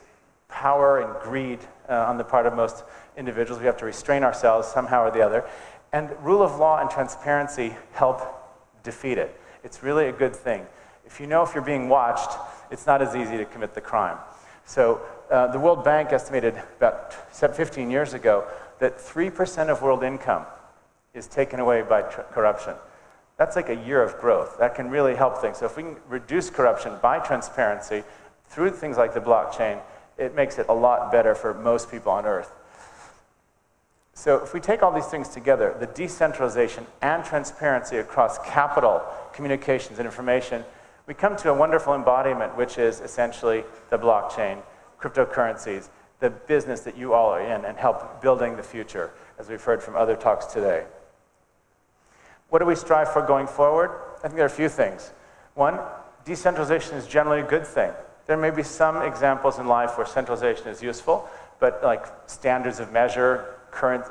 power and greed on the part of most individuals. We have to restrain ourselves somehow or the other. And rule of law and transparency help defeat it. It's really a good thing. If you know if you're being watched, it's not as easy to commit the crime. So the World Bank estimated about 15 years ago that 3% of world income is taken away by corruption. That's like a year of growth. That can really help things. So if we can reduce corruption by transparency through things like the blockchain, it makes it a lot better for most people on Earth. So if we take all these things together, the decentralization and transparency across capital, communications, and information, we come to a wonderful embodiment, which is essentially the blockchain, cryptocurrencies, the business that you all are in, and help building the future, as we've heard from other talks today. What do we strive for going forward? I think there are a few things. One, decentralization is generally a good thing. There may be some examples in life where centralization is useful, but like standards of measure, current,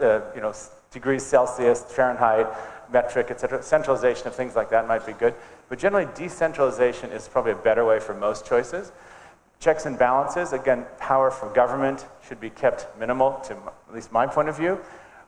degrees Celsius, Fahrenheit, metric, etc. Centralization of things like that might be good. But generally, decentralization is probably a better way for most choices. Checks and balances, again, power from government should be kept minimal, to at least my point of view.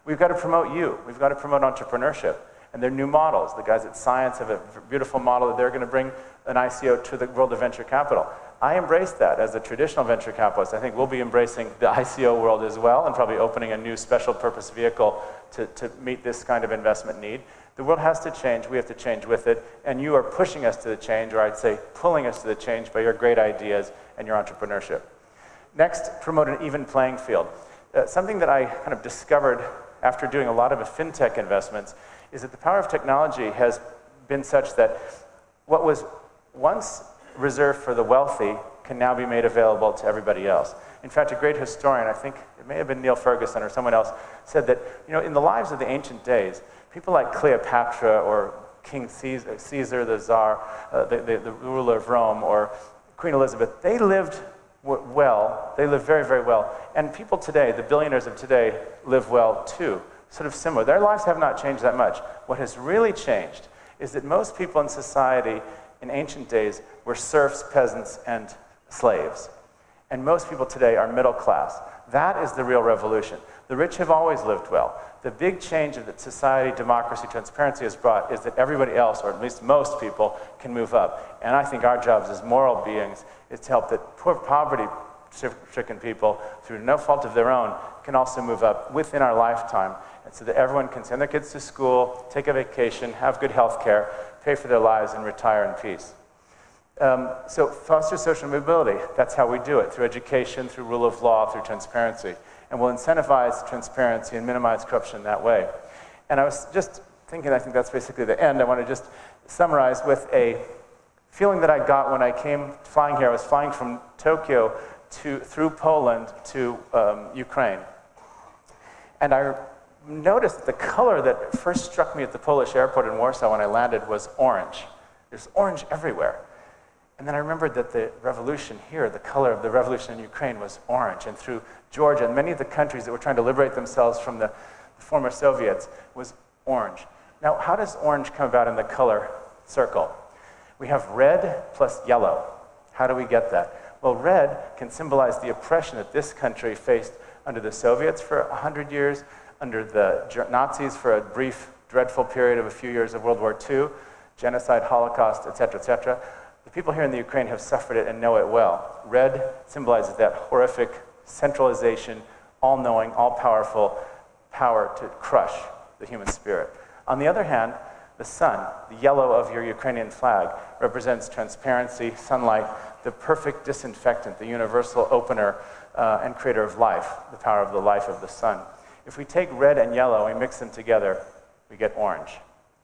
We've got to promote you. We've got to promote entrepreneurship. And there are new models. The guys at Science have a beautiful model that they're going to bring an ICO to the world of venture capital. I embrace that as a traditional venture capitalist. I think we'll be embracing the ICO world as well and probably opening a new special purpose vehicle to meet this kind of investment need. The world has to change. We have to change with it. And you are pushing us to the change, or I'd say pulling us to the change by your great ideas and your entrepreneurship. Next, promote an even playing field. Something that I kind of discovered after doing a lot of FinTech investments is that the power of technology has been such that what was once reserved for the wealthy can now be made available to everybody else. In fact, a great historian, I think it may have been Neil Ferguson or someone else, said that in the lives of the ancient days, people like Cleopatra or King Caesar, the Tsar, the ruler of Rome, or Queen Elizabeth, they lived well. They lived very, very well. And people today, the billionaires of today, live well too, sort of similar. Their lives have not changed that much. What has really changed is that most people in society in ancient days were serfs, peasants, and slaves. And most people today are middle class. That is the real revolution. The rich have always lived well. The big change that society, democracy, transparency has brought is that everybody else, or at least most people, can move up. And I think our jobs as moral beings is to help that poor poverty-stricken people, through no fault of their own, can also move up within our lifetime, and so that everyone can send their kids to school, take a vacation, have good health care, pay for their lives, and retire in peace. So foster social mobility. That's how we do it, through education, through rule of law, through transparency. And we'll incentivize transparency and minimize corruption that way. And I was just thinking, I think that's basically the end. I want to just summarize with a feeling that I got when I came flying here. I was flying from Tokyo through Poland to Ukraine. And I noticed that the color that first struck me at the Polish airport in Warsaw when I landed was orange. There's orange everywhere. And then I remembered that the revolution here, the color of the revolution in Ukraine was orange. And through Georgia and many of the countries that were trying to liberate themselves from the former Soviets was orange. Now, how does orange come about in the color circle? We have red plus yellow. How do we get that? Well, red can symbolize the oppression that this country faced under the Soviets for 100 years, under the Nazis for a brief, dreadful period of a few years of World War II, genocide, Holocaust, etc., etc. The people here in the Ukraine have suffered it and know it well. Red symbolizes that horrific centralization, all-knowing, all-powerful power to crush the human spirit. On the other hand, the sun, the yellow of your Ukrainian flag, represents transparency, sunlight, the perfect disinfectant, the universal opener and creator of life, the power of the life of the sun. If we take red and yellow and mix them together, we get orange.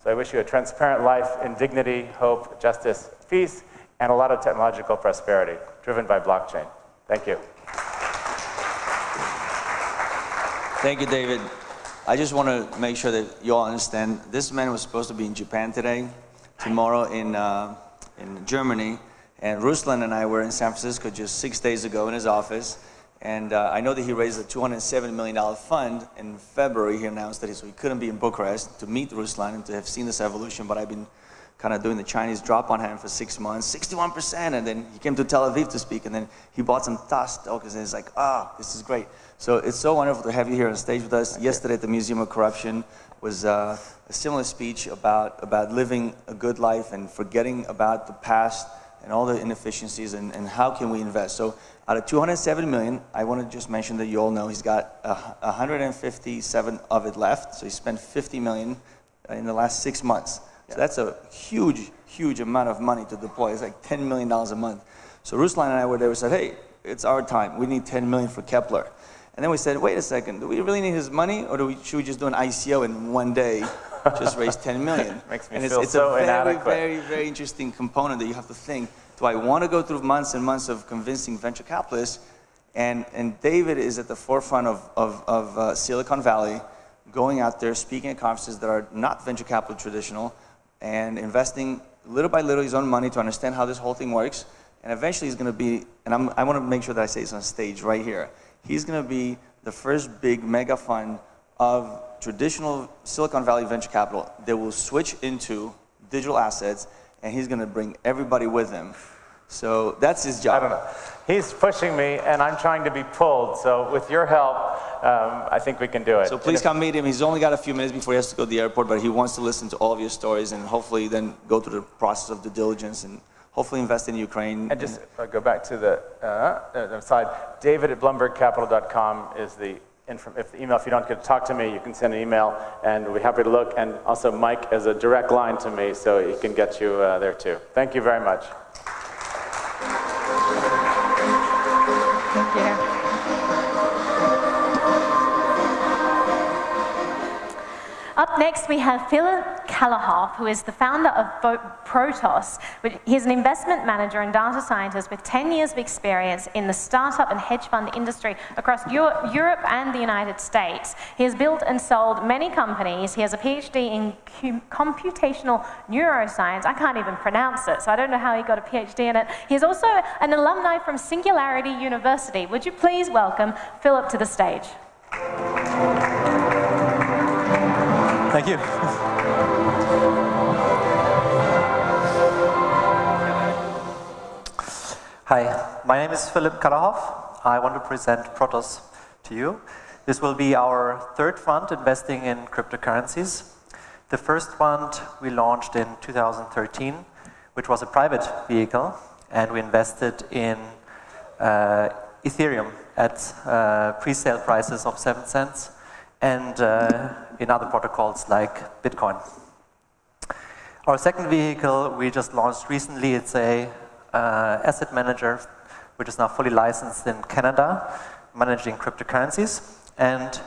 So I wish you a transparent life in dignity, hope, justice, peace, and a lot of technological prosperity, driven by blockchain. Thank you. Thank you, David. I just want to make sure that you all understand, this man was supposed to be in Japan today, tomorrow in Germany, and Ruslan and I were in San Francisco just 6 days ago in his office, and I know that he raised a $207 million fund. In February, he announced that he couldn't be in Bucharest to meet Ruslan and to have seen this evolution, but I've been kind of doing the Chinese drop on him for 6 months, 61%, and then he came to Tel Aviv to speak, and then he bought some TaaS tokens, and it's like, this is great. So it's so wonderful to have you here on stage with us. Yesterday at the Museum of Corruption was a similar speech about living a good life and forgetting about the past and all the inefficiencies and how can we invest. So out of 207 million, I want to just mention that you all know he's got 157 of it left, so he spent 50 million in the last 6 months. So that's a huge, huge amount of money to deploy. It's like $10 million a month. So Ruslan and I were there, we said, hey, it's our time. We need 10 million for Kepler. And then we said, wait a second, do we really need his money, or should we just do an ICO in one day, just raise 10 million? Makes me and feel it's so a inadequate. very, very interesting component that you have to think, do I want to go through months and months of convincing venture capitalists? And David is at the forefront of Silicon Valley, going out there, speaking at conferences that are not venture capital traditional, and investing little by little his own money to understand how this whole thing works. And eventually he's going to be, and I want to make sure that I say this on stage right here, he's going to be the first big mega fund of traditional Silicon Valley venture capital that will switch into digital assets, and he's going to bring everybody with him. So that's his job. I don't know. He's pushing me, and I'm trying to be pulled. So with your help, I think we can do it. So please come meet him. He's only got a few minutes before he has to go to the airport, but he wants to listen to all of your stories and hopefully then go through the process of due diligence and hopefully invest in Ukraine. And just go back to the side. David at BloombergCapital.com is the email. If you don't get to talk to me, you can send an email, and we'll be happy to look. And also Mike has a direct line to me, so he can get you there too. Thank you very much. Thank you. Up next, we have Philipp Kallerhoff, who is the founder of Protos. He's an investment manager and data scientist with 10 years of experience in the startup and hedge fund industry across Europe and the United States. He has built and sold many companies. He has a PhD in computational neuroscience. I can't even pronounce it, so I don't know how he got a PhD in it. He's also an alumni from Singularity University. Would you please welcome Philipp to the stage? Thank you. Hi, my name is Philipp Kallerhoff. I want to present Protos to you. This will be our third fund investing in cryptocurrencies. The first fund we launched in 2013, which was a private vehicle, and we invested in Ethereum at pre-sale prices of 7 cents, and in other protocols like Bitcoin. Our second vehicle we just launched recently. It's a asset manager, which is now fully licensed in Canada, managing cryptocurrencies. And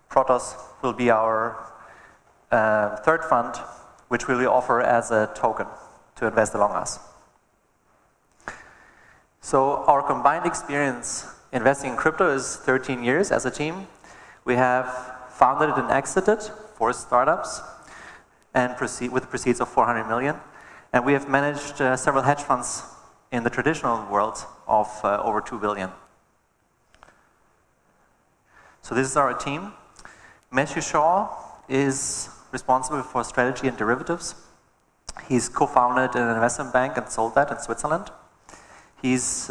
Protos will be our third fund, which we will offer as a token to invest along us. So our combined experience investing in crypto is 13 years as a team. We have founded and exited 4 startups and with proceeds of 400 million. And we have managed several hedge funds in the traditional world of over 2 billion. So this is our team. Matthew Shaw is responsible for strategy and derivatives. He's co-founded an investment bank and sold that in Switzerland. He's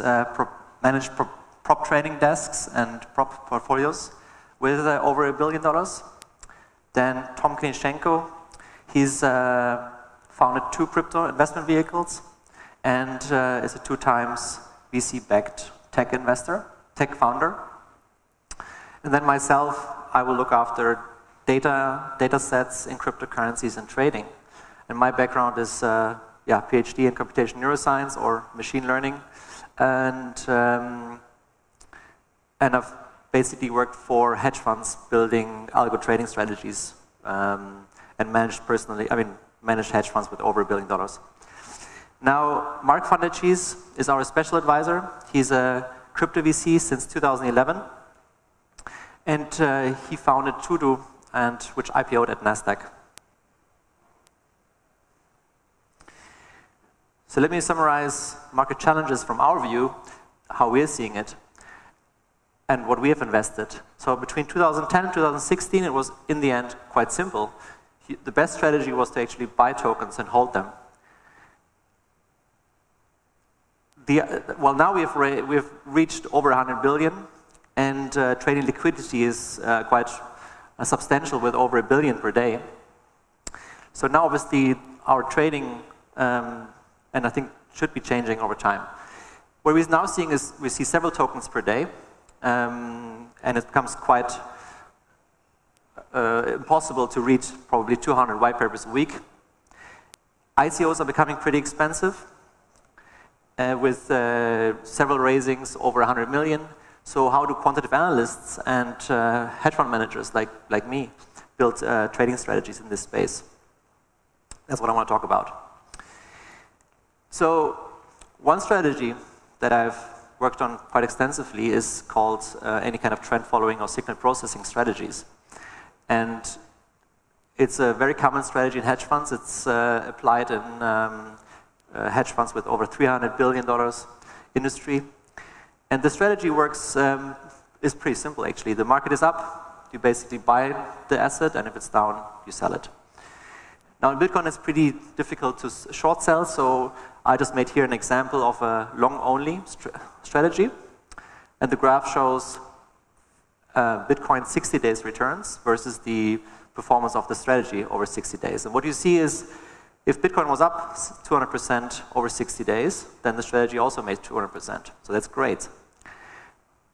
managed prop trading desks and prop portfolios with over $1 billion. Then Tom Klinchenko, he's founded 2 crypto investment vehicles and is a 2 times VC-backed tech founder. And then myself, I will look after data sets in cryptocurrencies and trading. And my background is PhD in computational neuroscience or machine learning. And I've basically worked for hedge funds building algo trading strategies and managed hedge funds with over $1 billion. Now, Mark van der Chies is our special advisor. He's a crypto VC since 2011. And he founded Todo, which IPO'd at NASDAQ. So let me summarize market challenges from our view, how we're seeing it, and what we have invested. So between 2010 and 2016, it was, in the end, quite simple. The best strategy was to actually buy tokens and hold them. Now we've reached over 100 billion, and trading liquidity is quite substantial with over $1 billion per day. So now obviously our trading, and I think should be changing over time. What we're now seeing is we see several tokens per day, and it becomes quite impossible to read probably 200 white papers a week. ICOs are becoming pretty expensive, with several raisings over 100 million. So how do quantitative analysts and hedge fund managers like me build trading strategies in this space? That's what I want to talk about. So one strategy that I've worked on quite extensively is called any kind of trend following or signal processing strategies. And it's a very common strategy in hedge funds. It's applied in hedge funds with over $300 billion industry. And the strategy works, is pretty simple actually. The market is up, you basically buy the asset, and if it's down, you sell it. Now in Bitcoin it's pretty difficult to short sell, so I just made here an example of a long-only strategy. And the graph shows Bitcoin 60 days returns versus the performance of the strategy over 60 days. And what you see is, if Bitcoin was up 200% over 60 days, then the strategy also made 200%. So that's great.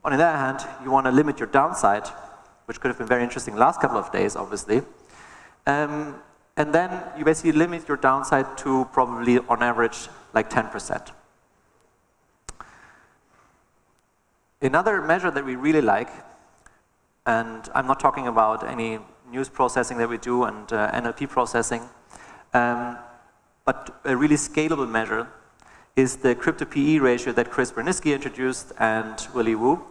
On the other hand, you want to limit your downside, which could have been very interesting the last couple of days, obviously. And then you basically limit your downside to probably, on average, like 10%. Another measure that we really like, and I'm not talking about any news processing that we do and NLP processing, but a really scalable measure is the crypto PE ratio that Chris Bernitzky introduced and Willy Woo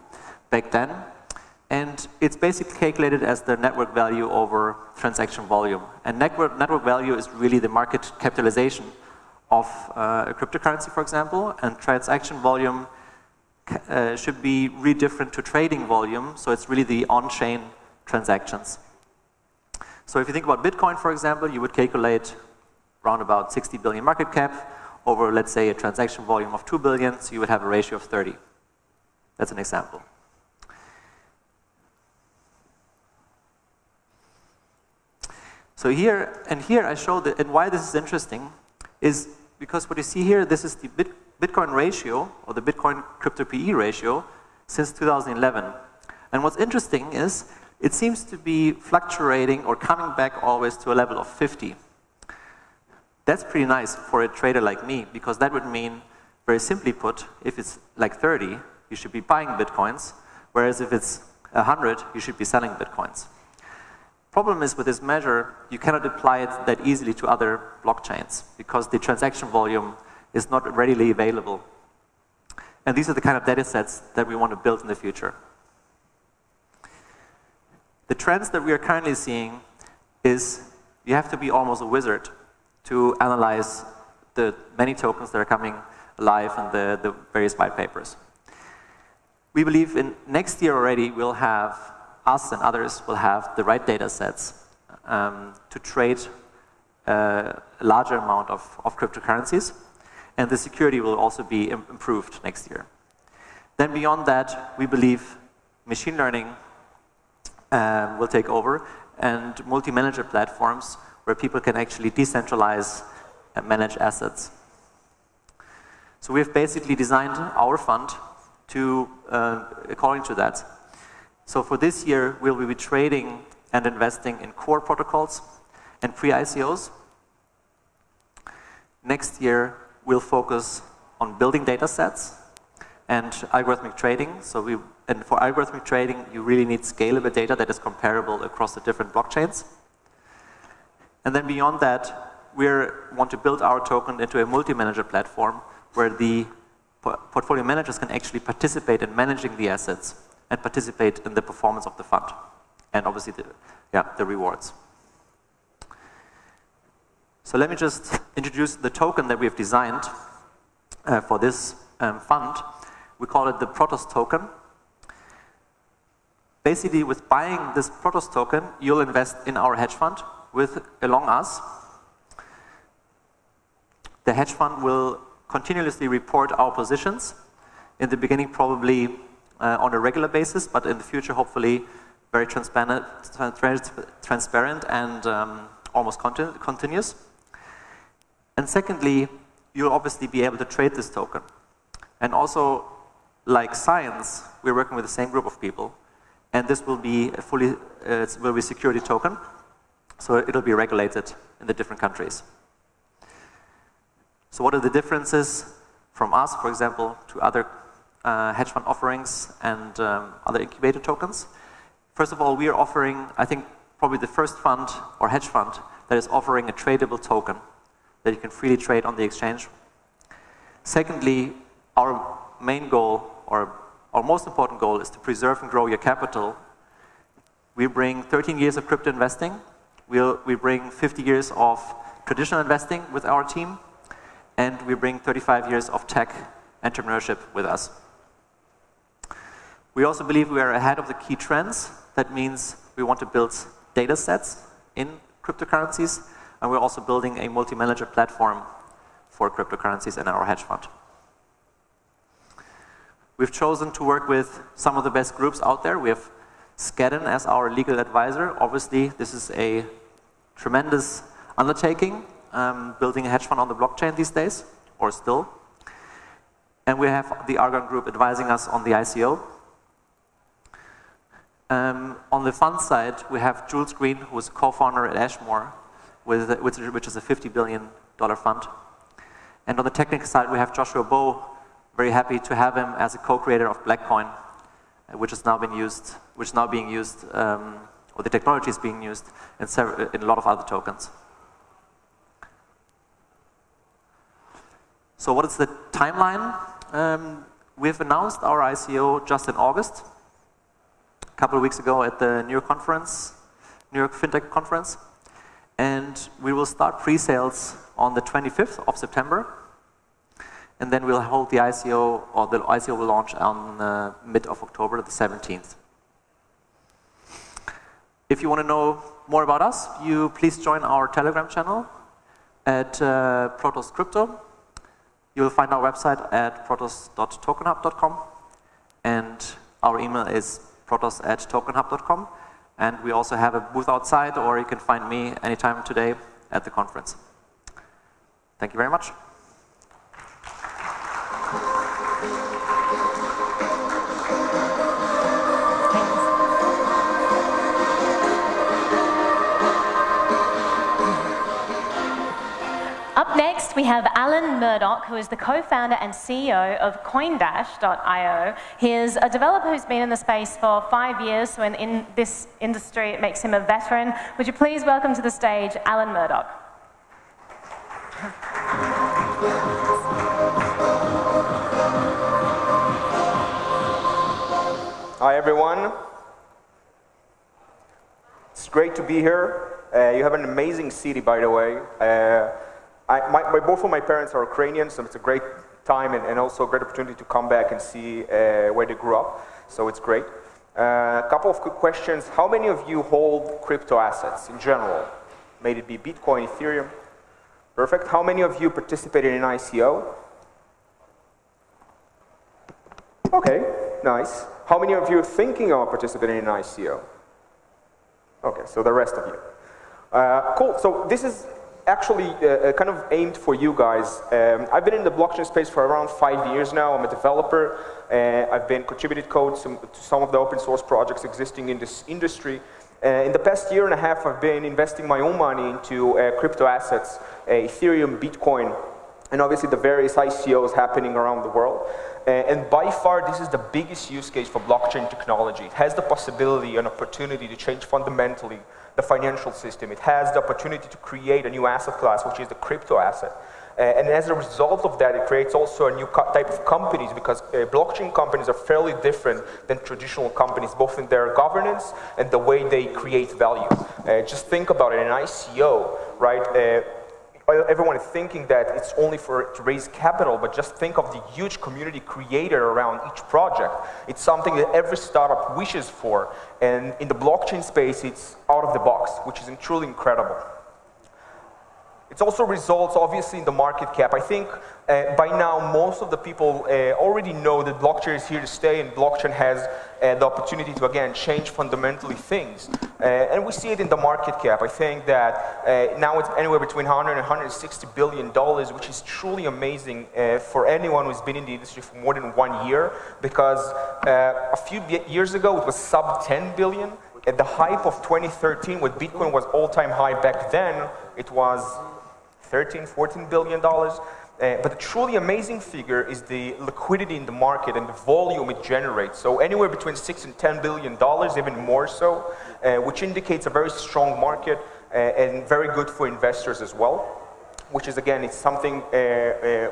back then. And it's basically calculated as the network value over transaction volume. And network value is really the market capitalization of a cryptocurrency, for example, and transaction volume should be really different to trading volume, so it's really the on-chain transactions. So if you think about Bitcoin, for example, you would calculate around about 60 billion market cap over, let's say, a transaction volume of 2 billion, so you would have a ratio of 30. That's an example. So here I show that, and why this is interesting is because what you see here, this is the Bitcoin ratio, or the Bitcoin crypto PE ratio, since 2011. And what's interesting is it seems to be fluctuating or coming back always to a level of 50. That's pretty nice for a trader like me, because that would mean, very simply put, if it's like 30, you should be buying Bitcoins, whereas if it's 100, you should be selling Bitcoins. Problem is with this measure, you cannot apply it that easily to other blockchains because the transaction volume is not readily available. And these are the kind of data sets that we want to build in the future. The trends that we are currently seeing is you have to be almost a wizard to analyze the many tokens that are coming alive and the various white papers. We believe in next year already we'll have, us and others will have the right data sets to trade a larger amount of cryptocurrencies, and the security will also be improved next year. Then beyond that, we believe machine learning will take over, and multi-manager platforms where people can actually decentralize and manage assets. So we've basically designed our fund to according to that. So for this year, we'll be trading and investing in core protocols and pre-ICOs. Next year, we'll focus on building data sets and algorithmic trading. And for algorithmic trading, you really need scalable data that is comparable across the different blockchains. And then beyond that, we want to build our token into a multi-manager platform where the portfolio managers can actually participate in managing the assets and participate in the performance of the fund, and obviously the rewards. So let me just introduce the token that we have designed for this fund. We call it the Protos token. Basically, with buying this Protos token, you'll invest in our hedge fund along us. The hedge fund will continuously report our positions. In the beginning, probably on a regular basis, but in the future, hopefully, very transparent and almost continuous. And secondly, you'll obviously be able to trade this token. And also, like science, we're working with the same group of people, and this will be a security token, so it'll be regulated in the different countries. So what are the differences from us, for example, to other hedge fund offerings and other incubator tokens? First of all, we are offering, I think, probably the first fund or hedge fund that is offering a tradable token that you can freely trade on the exchange. Secondly, our main goal, or our most important goal, is to preserve and grow your capital. We bring 13 years of crypto investing. We bring 50 years of traditional investing with our team, and we bring 35 years of tech entrepreneurship with us. We also believe we are ahead of the key trends. That means we want to build data sets in cryptocurrencies, and we're also building a multi-manager platform for cryptocurrencies in our hedge fund. We've chosen to work with some of the best groups out there. We have Skadden as our legal advisor. Obviously, this is a tremendous undertaking, building a hedge fund on the blockchain these days, or still. And we have the Argon Group advising us on the ICO. On the fund side, we have Jules Green, who is co-founder at Ashmore, which is a $50 billion fund. And on the technical side, we have Joshua Bow. Very happy to have him as a co-creator of Blackcoin, which is now being used, or the technology is being used in a lot of other tokens. So what is the timeline? We've announced our ICO just in August, a couple of weeks ago at the New York FinTech conference. And we will start pre-sales on the 25th of September. And then we'll hold the ICO, or the ICO will launch on mid of October, the 17th. If you want to know more about us, you please join our Telegram channel at Protos Crypto. You will find our website at protos.tokenhub.com, and our email is protos@tokenhub.com. And we also have a booth outside, or you can find me anytime today at the conference. Thank you very much. Up next, we have Alan Murdoch, who is the co-founder and CEO of Coindash.io. He is a developer who's been in the space for 5 years, so in this industry it makes him a veteran. Would you please welcome to the stage Alan Murdoch. Hi everyone. It's great to be here. You have an amazing city, by the way. Both of my parents are Ukrainian, so it's a great time and also a great opportunity to come back and see where they grew up. So it's great. A couple of quick questions. How many of you hold crypto assets in general? May it be Bitcoin, Ethereum? Perfect. How many of you participated in ICO? Okay, nice. How many of you are thinking of participating in ICO? Okay, so the rest of you. Cool. So this is actually kind of aimed for you guys. I've been in the blockchain space for around 5 years now. I'm a developer. I've been contributed code to some of the open source projects existing in this industry. In the past year and a half, I've been investing my own money into crypto assets, Ethereum, Bitcoin, and obviously the various ICOs happening around the world. And by far, this is the biggest use case for blockchain technology. It has the possibility and opportunity to change fundamentally the financial system. It has the opportunity to create a new asset class, which is the crypto asset. And as a result of that, it creates also a new type of companies, because blockchain companies are fairly different than traditional companies, both in their governance and the way they create value. Just think about it, an ICO, right? Everyone is thinking that it's only to raise capital, but just think of the huge community created around each project. It's something that every startup wishes for, and in the blockchain space, it's out of the box, which is truly incredible. It also results, obviously, in the market cap. I think by now, most of the people already know that blockchain is here to stay, and blockchain has the opportunity to, again, change fundamentally things. And we see it in the market cap. I think that now it's anywhere between $100 and $160 billion, which is truly amazing for anyone who's been in the industry for more than 1 year, because a few years ago, it was sub 10 billion. At the hype of 2013, when Bitcoin was all-time high back then, it was $13, $14 billion. But the truly amazing figure is the liquidity in the market and the volume it generates. So anywhere between $6 and $10 billion, even more so, which indicates a very strong market and very good for investors as well. Which is, again, it's something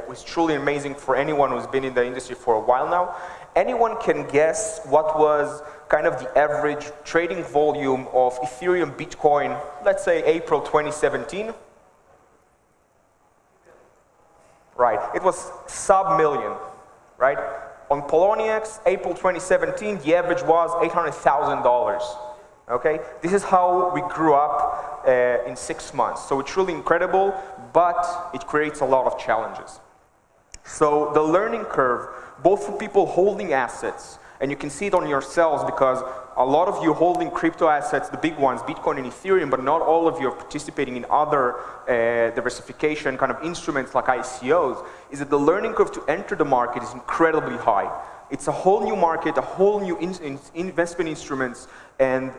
which is truly amazing for anyone who's been in the industry for a while now. Anyone can guess what was kind of the average trading volume of Ethereum, Bitcoin, let's say April 2017? Right, it was sub-million, right? On Poloniex, April 2017, the average was $800,000, okay? This is how we grew up in 6 months. So it's truly incredible, but it creates a lot of challenges. So the learning curve, both for people holding assets, and you can see it on yourselves because a lot of you holding crypto assets, the big ones, Bitcoin and Ethereum, but not all of you are participating in other diversification kind of instruments like ICOs, is that the learning curve to enter the market is incredibly high. It's a whole new market, a whole new investment instruments, and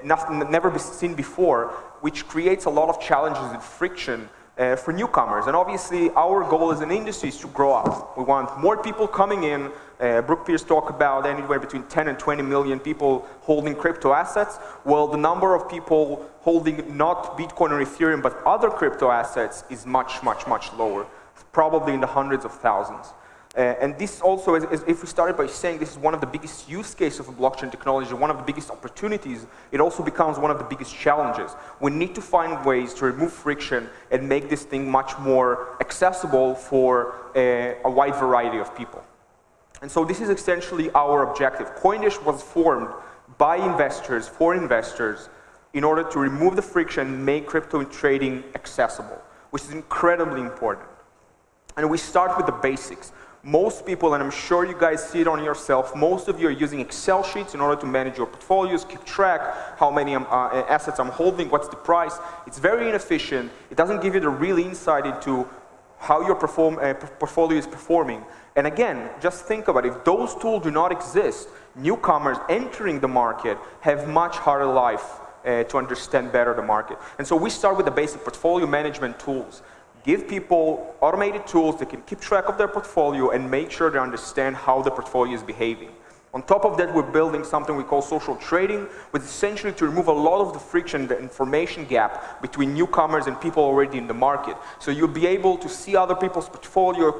nothing never been seen before, which creates a lot of challenges and friction for newcomers. And obviously, our goal as an industry is to grow up. We want more people coming in. Brooke Pierce talked about anywhere between 10 and 20 million people holding crypto assets. Well, the number of people holding not Bitcoin or Ethereum, but other crypto assets is much, much, much lower. It's probably in the hundreds of thousands. And this also, if we started by saying this is one of the biggest use cases of blockchain technology, one of the biggest opportunities, it also becomes one of the biggest challenges. We need to find ways to remove friction and make this thing much more accessible for a wide variety of people. And so this is essentially our objective. Coindash was formed by investors, for investors, in order to remove the friction and make crypto trading accessible, which is incredibly important. And we start with the basics. Most people, and I'm sure you guys see it on yourself, most of you are using Excel sheets in order to manage your portfolios, keep track, how many assets I'm holding, what's the price. It's very inefficient. It doesn't give you the real insight into how your portfolio is performing. And again, just think about it. If those tools do not exist, newcomers entering the market have much harder life to understand better the market. And so we start with the basic portfolio management tools. Give people automated tools that can keep track of their portfolio and make sure they understand how the portfolio is behaving. On top of that, we're building something we call social trading, which is essentially to remove a lot of the friction, the information gap between newcomers and people already in the market. So you'll be able to see other people's portfolio,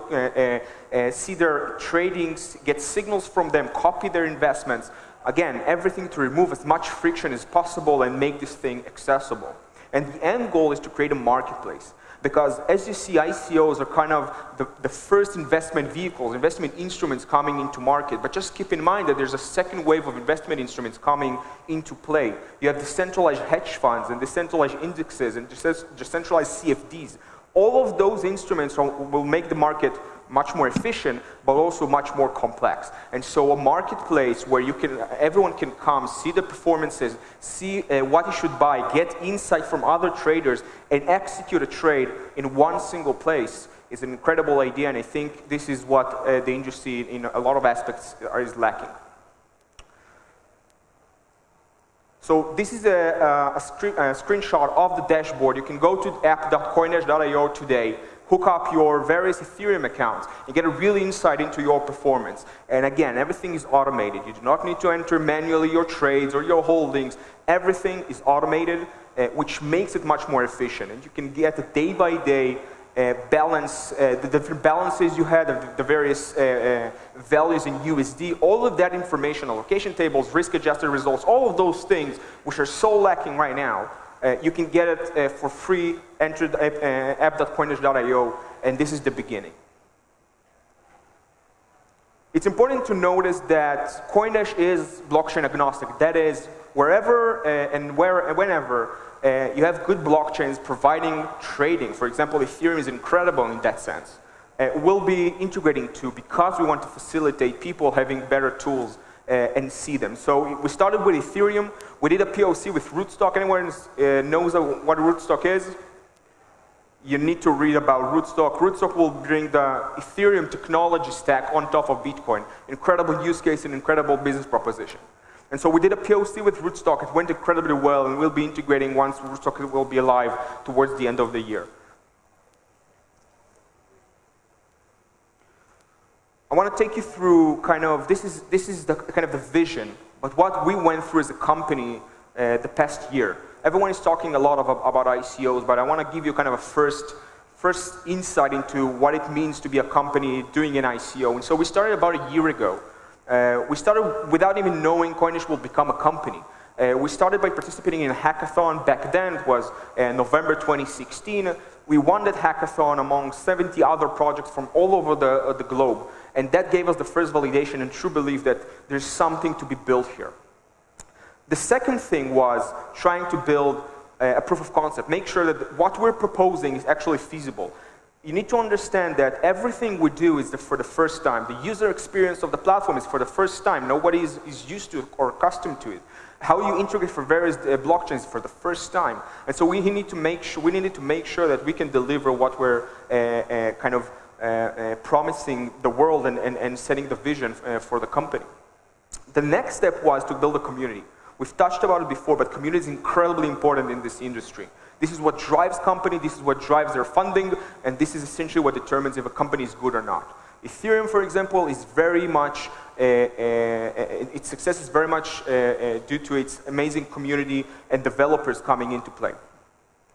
see their tradings, get signals from them, copy their investments. Again, everything to remove as much friction as possible and make this thing accessible. And the end goal is to create a marketplace. Because as you see, ICOs are kind of the first investment vehicles, investment instruments coming into market. But just keep in mind that there's a second wave of investment instruments coming into play. You have decentralized hedge funds and decentralized indexes and decentralized CFDs. All of those instruments will make the market much more efficient, but also much more complex. And so a marketplace where everyone can come, see the performances, see what you should buy, get insight from other traders, and execute a trade in one single place is an incredible idea, and I think this is what the industry in a lot of aspects is lacking. So this is a screenshot of the dashboard. You can go to app.coindash.io today, hook up your various Ethereum accounts, and get a real insight into your performance. And again, everything is automated. You do not need to enter manually your trades or your holdings. Everything is automated, which makes it much more efficient. And you can get a day-by-day balance, the different balances you had, the various values in USD, all of that information, allocation tables, risk-adjusted results, all of those things which are so lacking right now. You can get it for free, enter app.coindash.io, and this is the beginning. It's important to notice that Coindash is blockchain agnostic. That is, wherever and whenever you have good blockchains providing trading. For example, Ethereum is incredible in that sense. We'll be integrating to, because we want to facilitate people having better tools and see them. So we started with Ethereum. We did a POC with Rootstock. Anyone knows what Rootstock is? You need to read about Rootstock. Rootstock will bring the Ethereum technology stack on top of Bitcoin. Incredible use case and incredible business proposition. And so we did a POC with Rootstock. It went incredibly well, and we'll be integrating once Rootstock will be alive towards the end of the year. I want to take you through kind of, this is the kind of the vision, but what we went through as a company the past year. Everyone is talking a lot about ICOs, but I want to give you kind of a first insight into what it means to be a company doing an ICO. And so we started about a year ago. We started without even knowing Coindash will become a company. We started by participating in a hackathon. Back then, it was November 2016. We won that hackathon among 70 other projects from all over the globe. And that gave us the first validation and true belief that there's something to be built here. The second thing was trying to build a proof of concept. Make sure that what we're proposing is actually feasible. You need to understand that everything we do is for the first time. The user experience of the platform is for the first time. Nobody is used to it or accustomed to it. How you integrate for various blockchains for the first time. And so we needed to make sure that we can deliver what we're kind of promising the world and setting the vision for the company. The next step was to build a community. We've touched about it before, but community is incredibly important in this industry. This is what drives company, this is what drives their funding, and this is essentially what determines if a company is good or not. Ethereum, for example, is very much, its success is very much due to its amazing community and developers coming into play.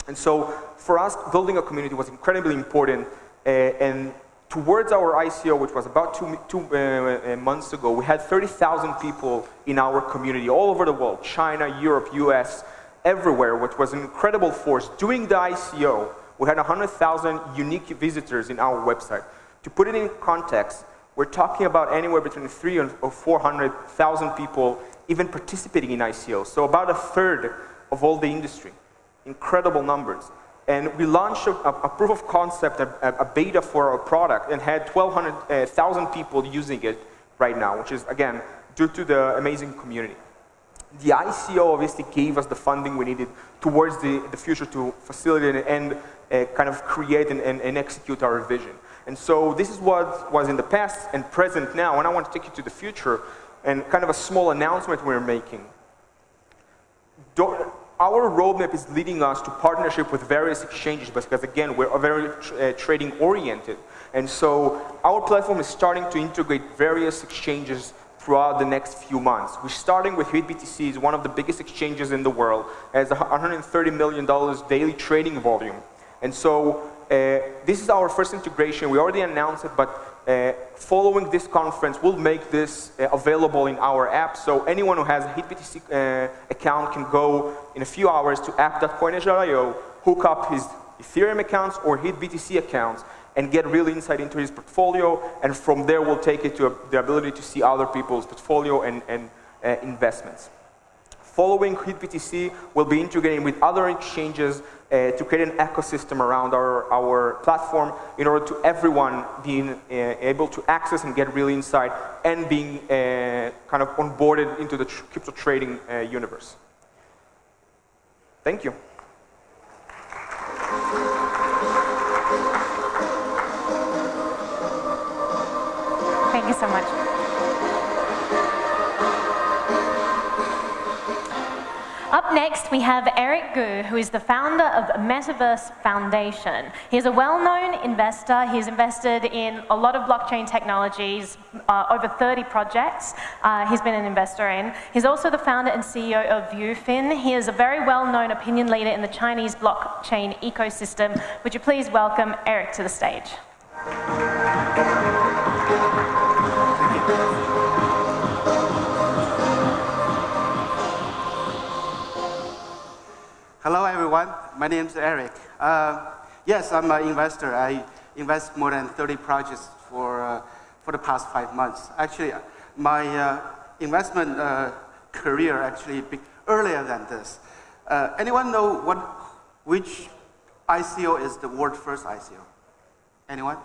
And so for us, building a community was incredibly important, and towards our ICO, which was about two months ago, we had 30,000 people in our community all over the world, China, Europe, US, everywhere, which was an incredible force. During the ICO, we had 100,000 unique visitors in our website. To put it in context, we're talking about anywhere between 300,000 or 400,000 people even participating in ICOs, so about a third of all the industry. Incredible numbers. And we launched a proof of concept, a beta for our product, and had 1,000 people using it right now, which is, again, due to the amazing community. The ICO obviously gave us the funding we needed towards the future to facilitate and kind of create and execute our vision. And so this is what was in the past and present now, and I want to take you to the future and kind of a small announcement we're making. Our roadmap is leading us to partnership with various exchanges because, again, we're very trading oriented. And so our platform is starting to integrate various exchanges throughout the next few months. We're starting with HitBTC, is one of the biggest exchanges in the world, has $130 million daily trading volume. And so this is our first integration. We already announced it, but following this conference, we'll make this available in our app. So anyone who has a HitBTC account can go in a few hours to app.coinage.io, hook up his Ethereum accounts or HitBTC accounts, and get real insight into his portfolio. And from there, we'll take it to the ability to see other people's portfolio and investments. Following HitBTC, we'll be integrating with other exchanges to create an ecosystem around our platform in order to everyone being able to access and get real insight and being kind of onboarded into the crypto trading universe. Thank you. Thank you so much. Up next, we have Eric Gu, who is the founder of Metaverse Foundation. He's a well-known investor. He's invested in a lot of blockchain technologies, over 30 projects he's been an investor in. He's also the founder and CEO of ViewFin. He is a very well-known opinion leader in the Chinese blockchain ecosystem. Would you please welcome Eric to the stage? Hello, everyone. My name is Eric. Yes, I'm an investor. I invest more than 30 projects for the past 5 months. Actually, my investment career actually earlier than this. Anyone know which ICO is the world's first ICO? Anyone?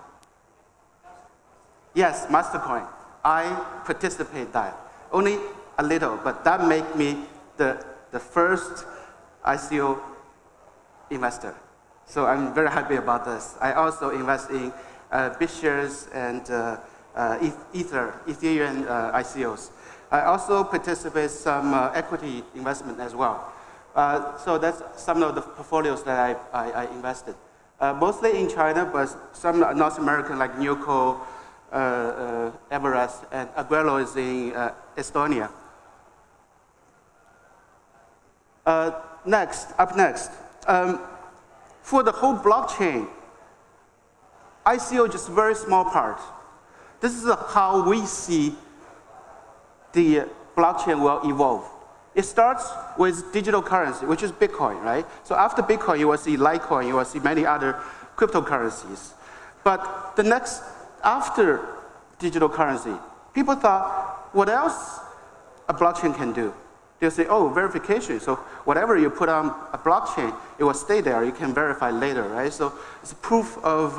Yes, Mastercoin. I participate that. Only a little, but that made me the first ICO investor. So I'm very happy about this. I also invest in BitShares and Ethereum ICOs. I also participate in some equity investment as well. So that's some of the portfolios that I invested. Mostly in China, but some North American like Nuco, Everest, and Aguero is in Estonia. Up next, for the whole blockchain, ICO just a very small part. This is how we see the blockchain will evolve. It starts with digital currency, which is Bitcoin, right? So after Bitcoin, you will see Litecoin, you will see many other cryptocurrencies. But the next, after digital currency, people thought, what else a blockchain can do? They'll say, oh, verification. So whatever you put on a blockchain, it will stay there. You can verify later, right? So it's a proof of,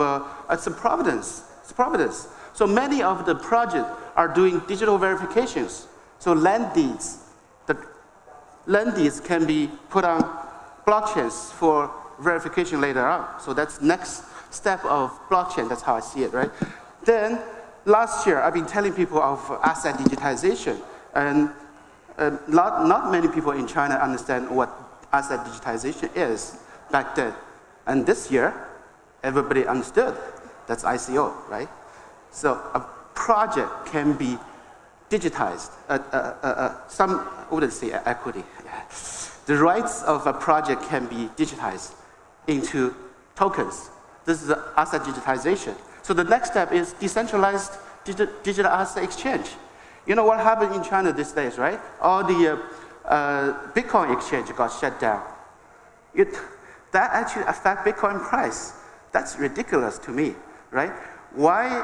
it's a providence. It's providence. So many of the projects are doing digital verifications. So land deeds, the land deeds can be put on blockchains for verification later on. So that's next step of blockchain. That's how I see it, right? Then last year, I've been telling people of asset digitization, and not many people in China understand what asset digitization is back then. And this year, everybody understood. That's ICO, right? So a project can be digitized. Some wouldn't say equity. The rights of a project can be digitized into tokens. This is asset digitization. So the next step is decentralized digital asset exchange. You know what happened in China these days, right? All the Bitcoin exchange got shut down. That actually affects Bitcoin price. That's ridiculous to me, right? Why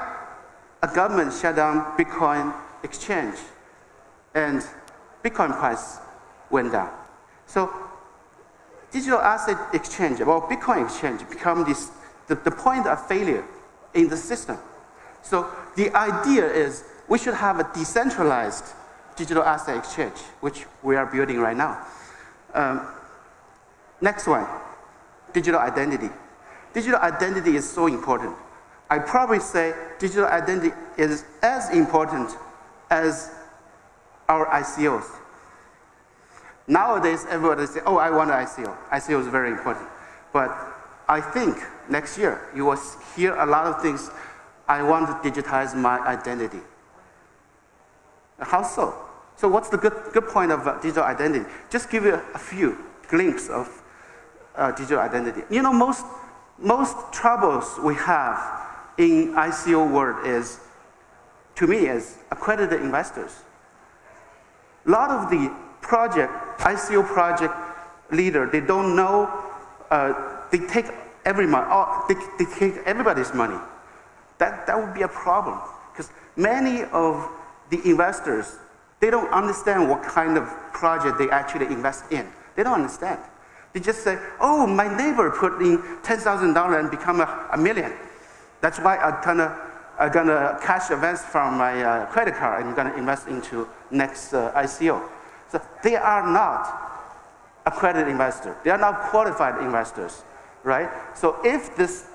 a government shut down Bitcoin exchange and Bitcoin price went down? So digital asset exchange, well, Bitcoin exchange become the point of failure in the system. So the idea is we should have a decentralized digital asset exchange, which we are building right now. Next one, digital identity. Digital identity is so important. I probably say digital identity is as important as our ICOs. Nowadays, everybody says, oh, I want an ICO. ICO is very important. But I think next year, you will hear a lot of things. I want to digitize my identity. How so? So what's the good point of digital identity? Just give you a few glimpses of digital identity. You know, most troubles we have in ICO world is, to me, is accredited investors. A lot of the ICO project leader, they don't know, they take they take everybody's money. That would be a problem, because many of the investors, they don't understand what kind of project they actually invest in. They don't understand. They just say, oh, my neighbor put in $10,000 and become a million. That's why I'm gonna cash advance from my credit card and I'm gonna invest into next ICO. So they are not accredited investors. They are not qualified investors, right? So if this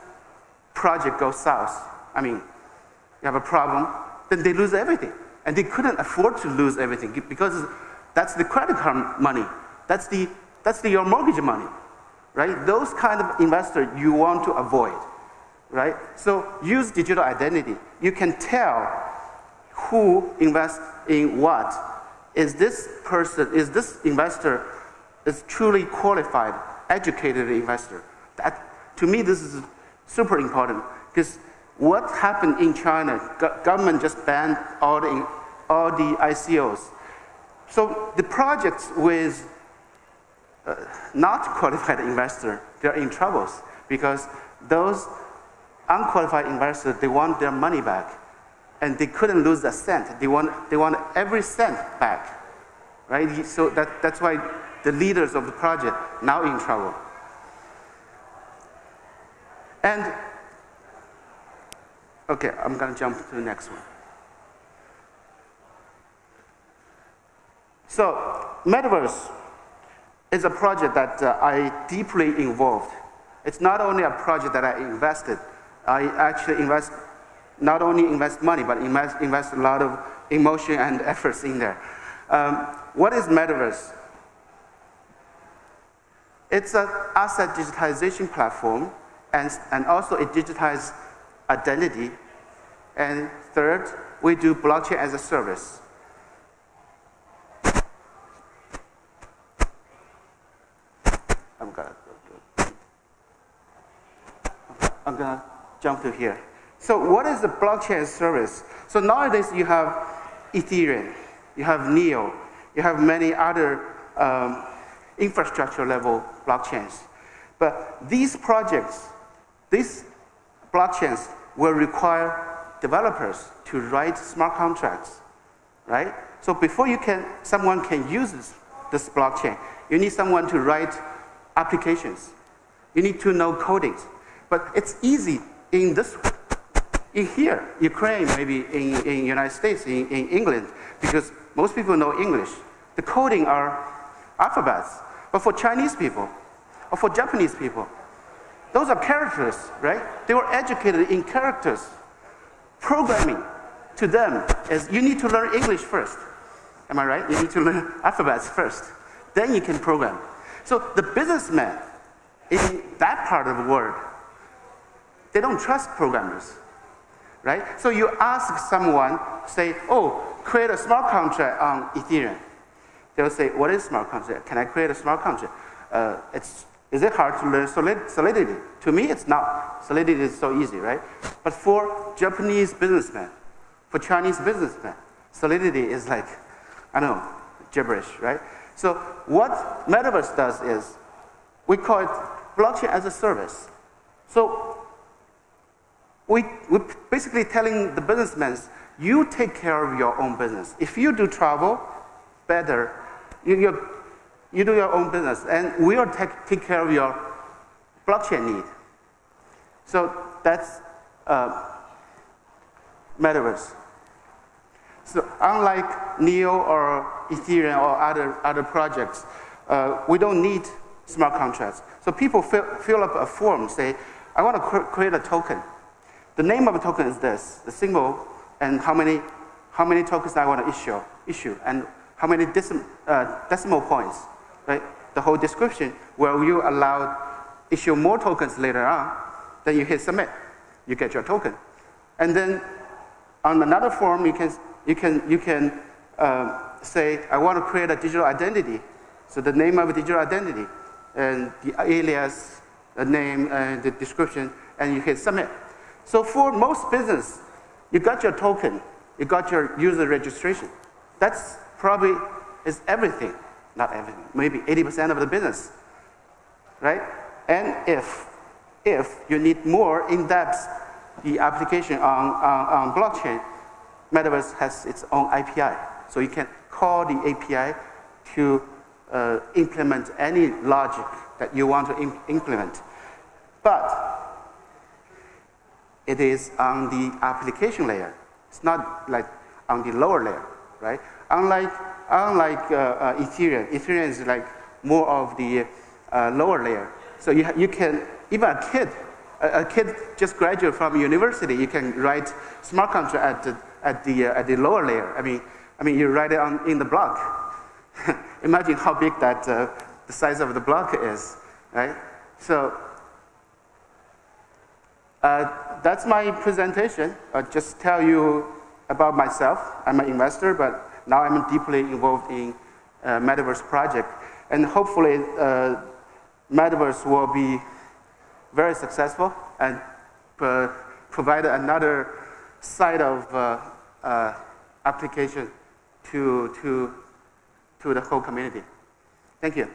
project goes south, I mean, you have a problem, then they lose everything. And they couldn't afford to lose everything because that's the credit card money. That's your mortgage money, right? Those kind of investors you want to avoid, right? So use digital identity. You can tell who invests in what. Is this investor is truly qualified, educated investor? To me, this is super important, because what happened in China, government just banned all the ICOs. So the projects with not qualified investor, they're in troubles, because those unqualified investors, they want their money back, and they couldn't lose a cent. They want every cent back, right? So that's why the leaders of the project now in trouble. And okay, I'm going to jump to the next one. So Metaverse is a project that I deeply involved. It's not only a project that I invested. I actually not only invest money, but invest a lot of emotion and efforts in there. What is Metaverse? It's an asset digitization platform, and also it digitizes identity. And third, we do blockchain as a service. I'm gonna jump to here. So what is the blockchain as a service? So nowadays you have Ethereum, you have Neo, you have many other infrastructure level blockchains. But these projects, these blockchains will require developers to write smart contracts, right? So before someone can use this blockchain, you need someone to write applications. You need to know coding. But it's easy in here, Ukraine, maybe in United States, in England, because most people know English. The coding are alphabets. But for Chinese people, or for Japanese people, those are characters, right? They were educated in characters. Programming to them is you need to learn English first. Am I right? You need to learn alphabets first. Then you can program. So the businessmen in that part of the world, they don't trust programmers, right? So you ask someone, say, oh, create a smart contract on Ethereum. They'll say, what is smart contract? Can I create a smart contract? Is it hard to learn Solidity? To me, it's not. Solidity is so easy, right? But for Japanese businessmen, for Chinese businessmen, Solidity is like, I don't know, gibberish, right? So what Metaverse does is, we call it blockchain as a service. So we're basically telling the businessmen, you take care of your own business. If you do travel, better. You you do your own business, and we'll take care of your blockchain need. So that's Metaverse. So unlike Neo or Ethereum or other projects, we don't need smart contracts. So people fill up a form, say, I want to create a token. The name of the token is this, the symbol, and how many tokens I want to issue, and how many decimal points, right? The whole description, where you allow issue more tokens later on, then you hit submit, you get your token. And then on another form, you can say, I want to create a digital identity. So the name of a digital identity, and the alias, the name, and the description, and you hit submit. So for most business, you got your token, you got your user registration. That's probably is everything, not everything, maybe 80% of the business, right? And if you need more in-depth the application on blockchain, Metaverse has its own API. So you can call the API to implement any logic that you want to implement. But it is on the application layer. It's not like on the lower layer, right? Unlike Ethereum is like more of the lower layer. So you can, even a kid just graduated from university, you can write smart contract at the lower layer. I mean you write it in the block. Imagine how big that the size of the block is, right? So that's my presentation. I'll just tell you about myself. I'm an investor, but now I'm deeply involved in Metaverse project, and hopefully Metaverse will be very successful and provide another side of application to the whole community. Thank you.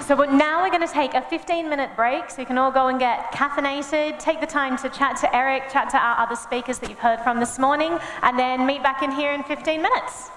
So now we're going to take a 15-minute break, so you can all go and get caffeinated, take the time to chat to Eric, chat to our other speakers that you've heard from this morning, and then meet back in here in 15 minutes.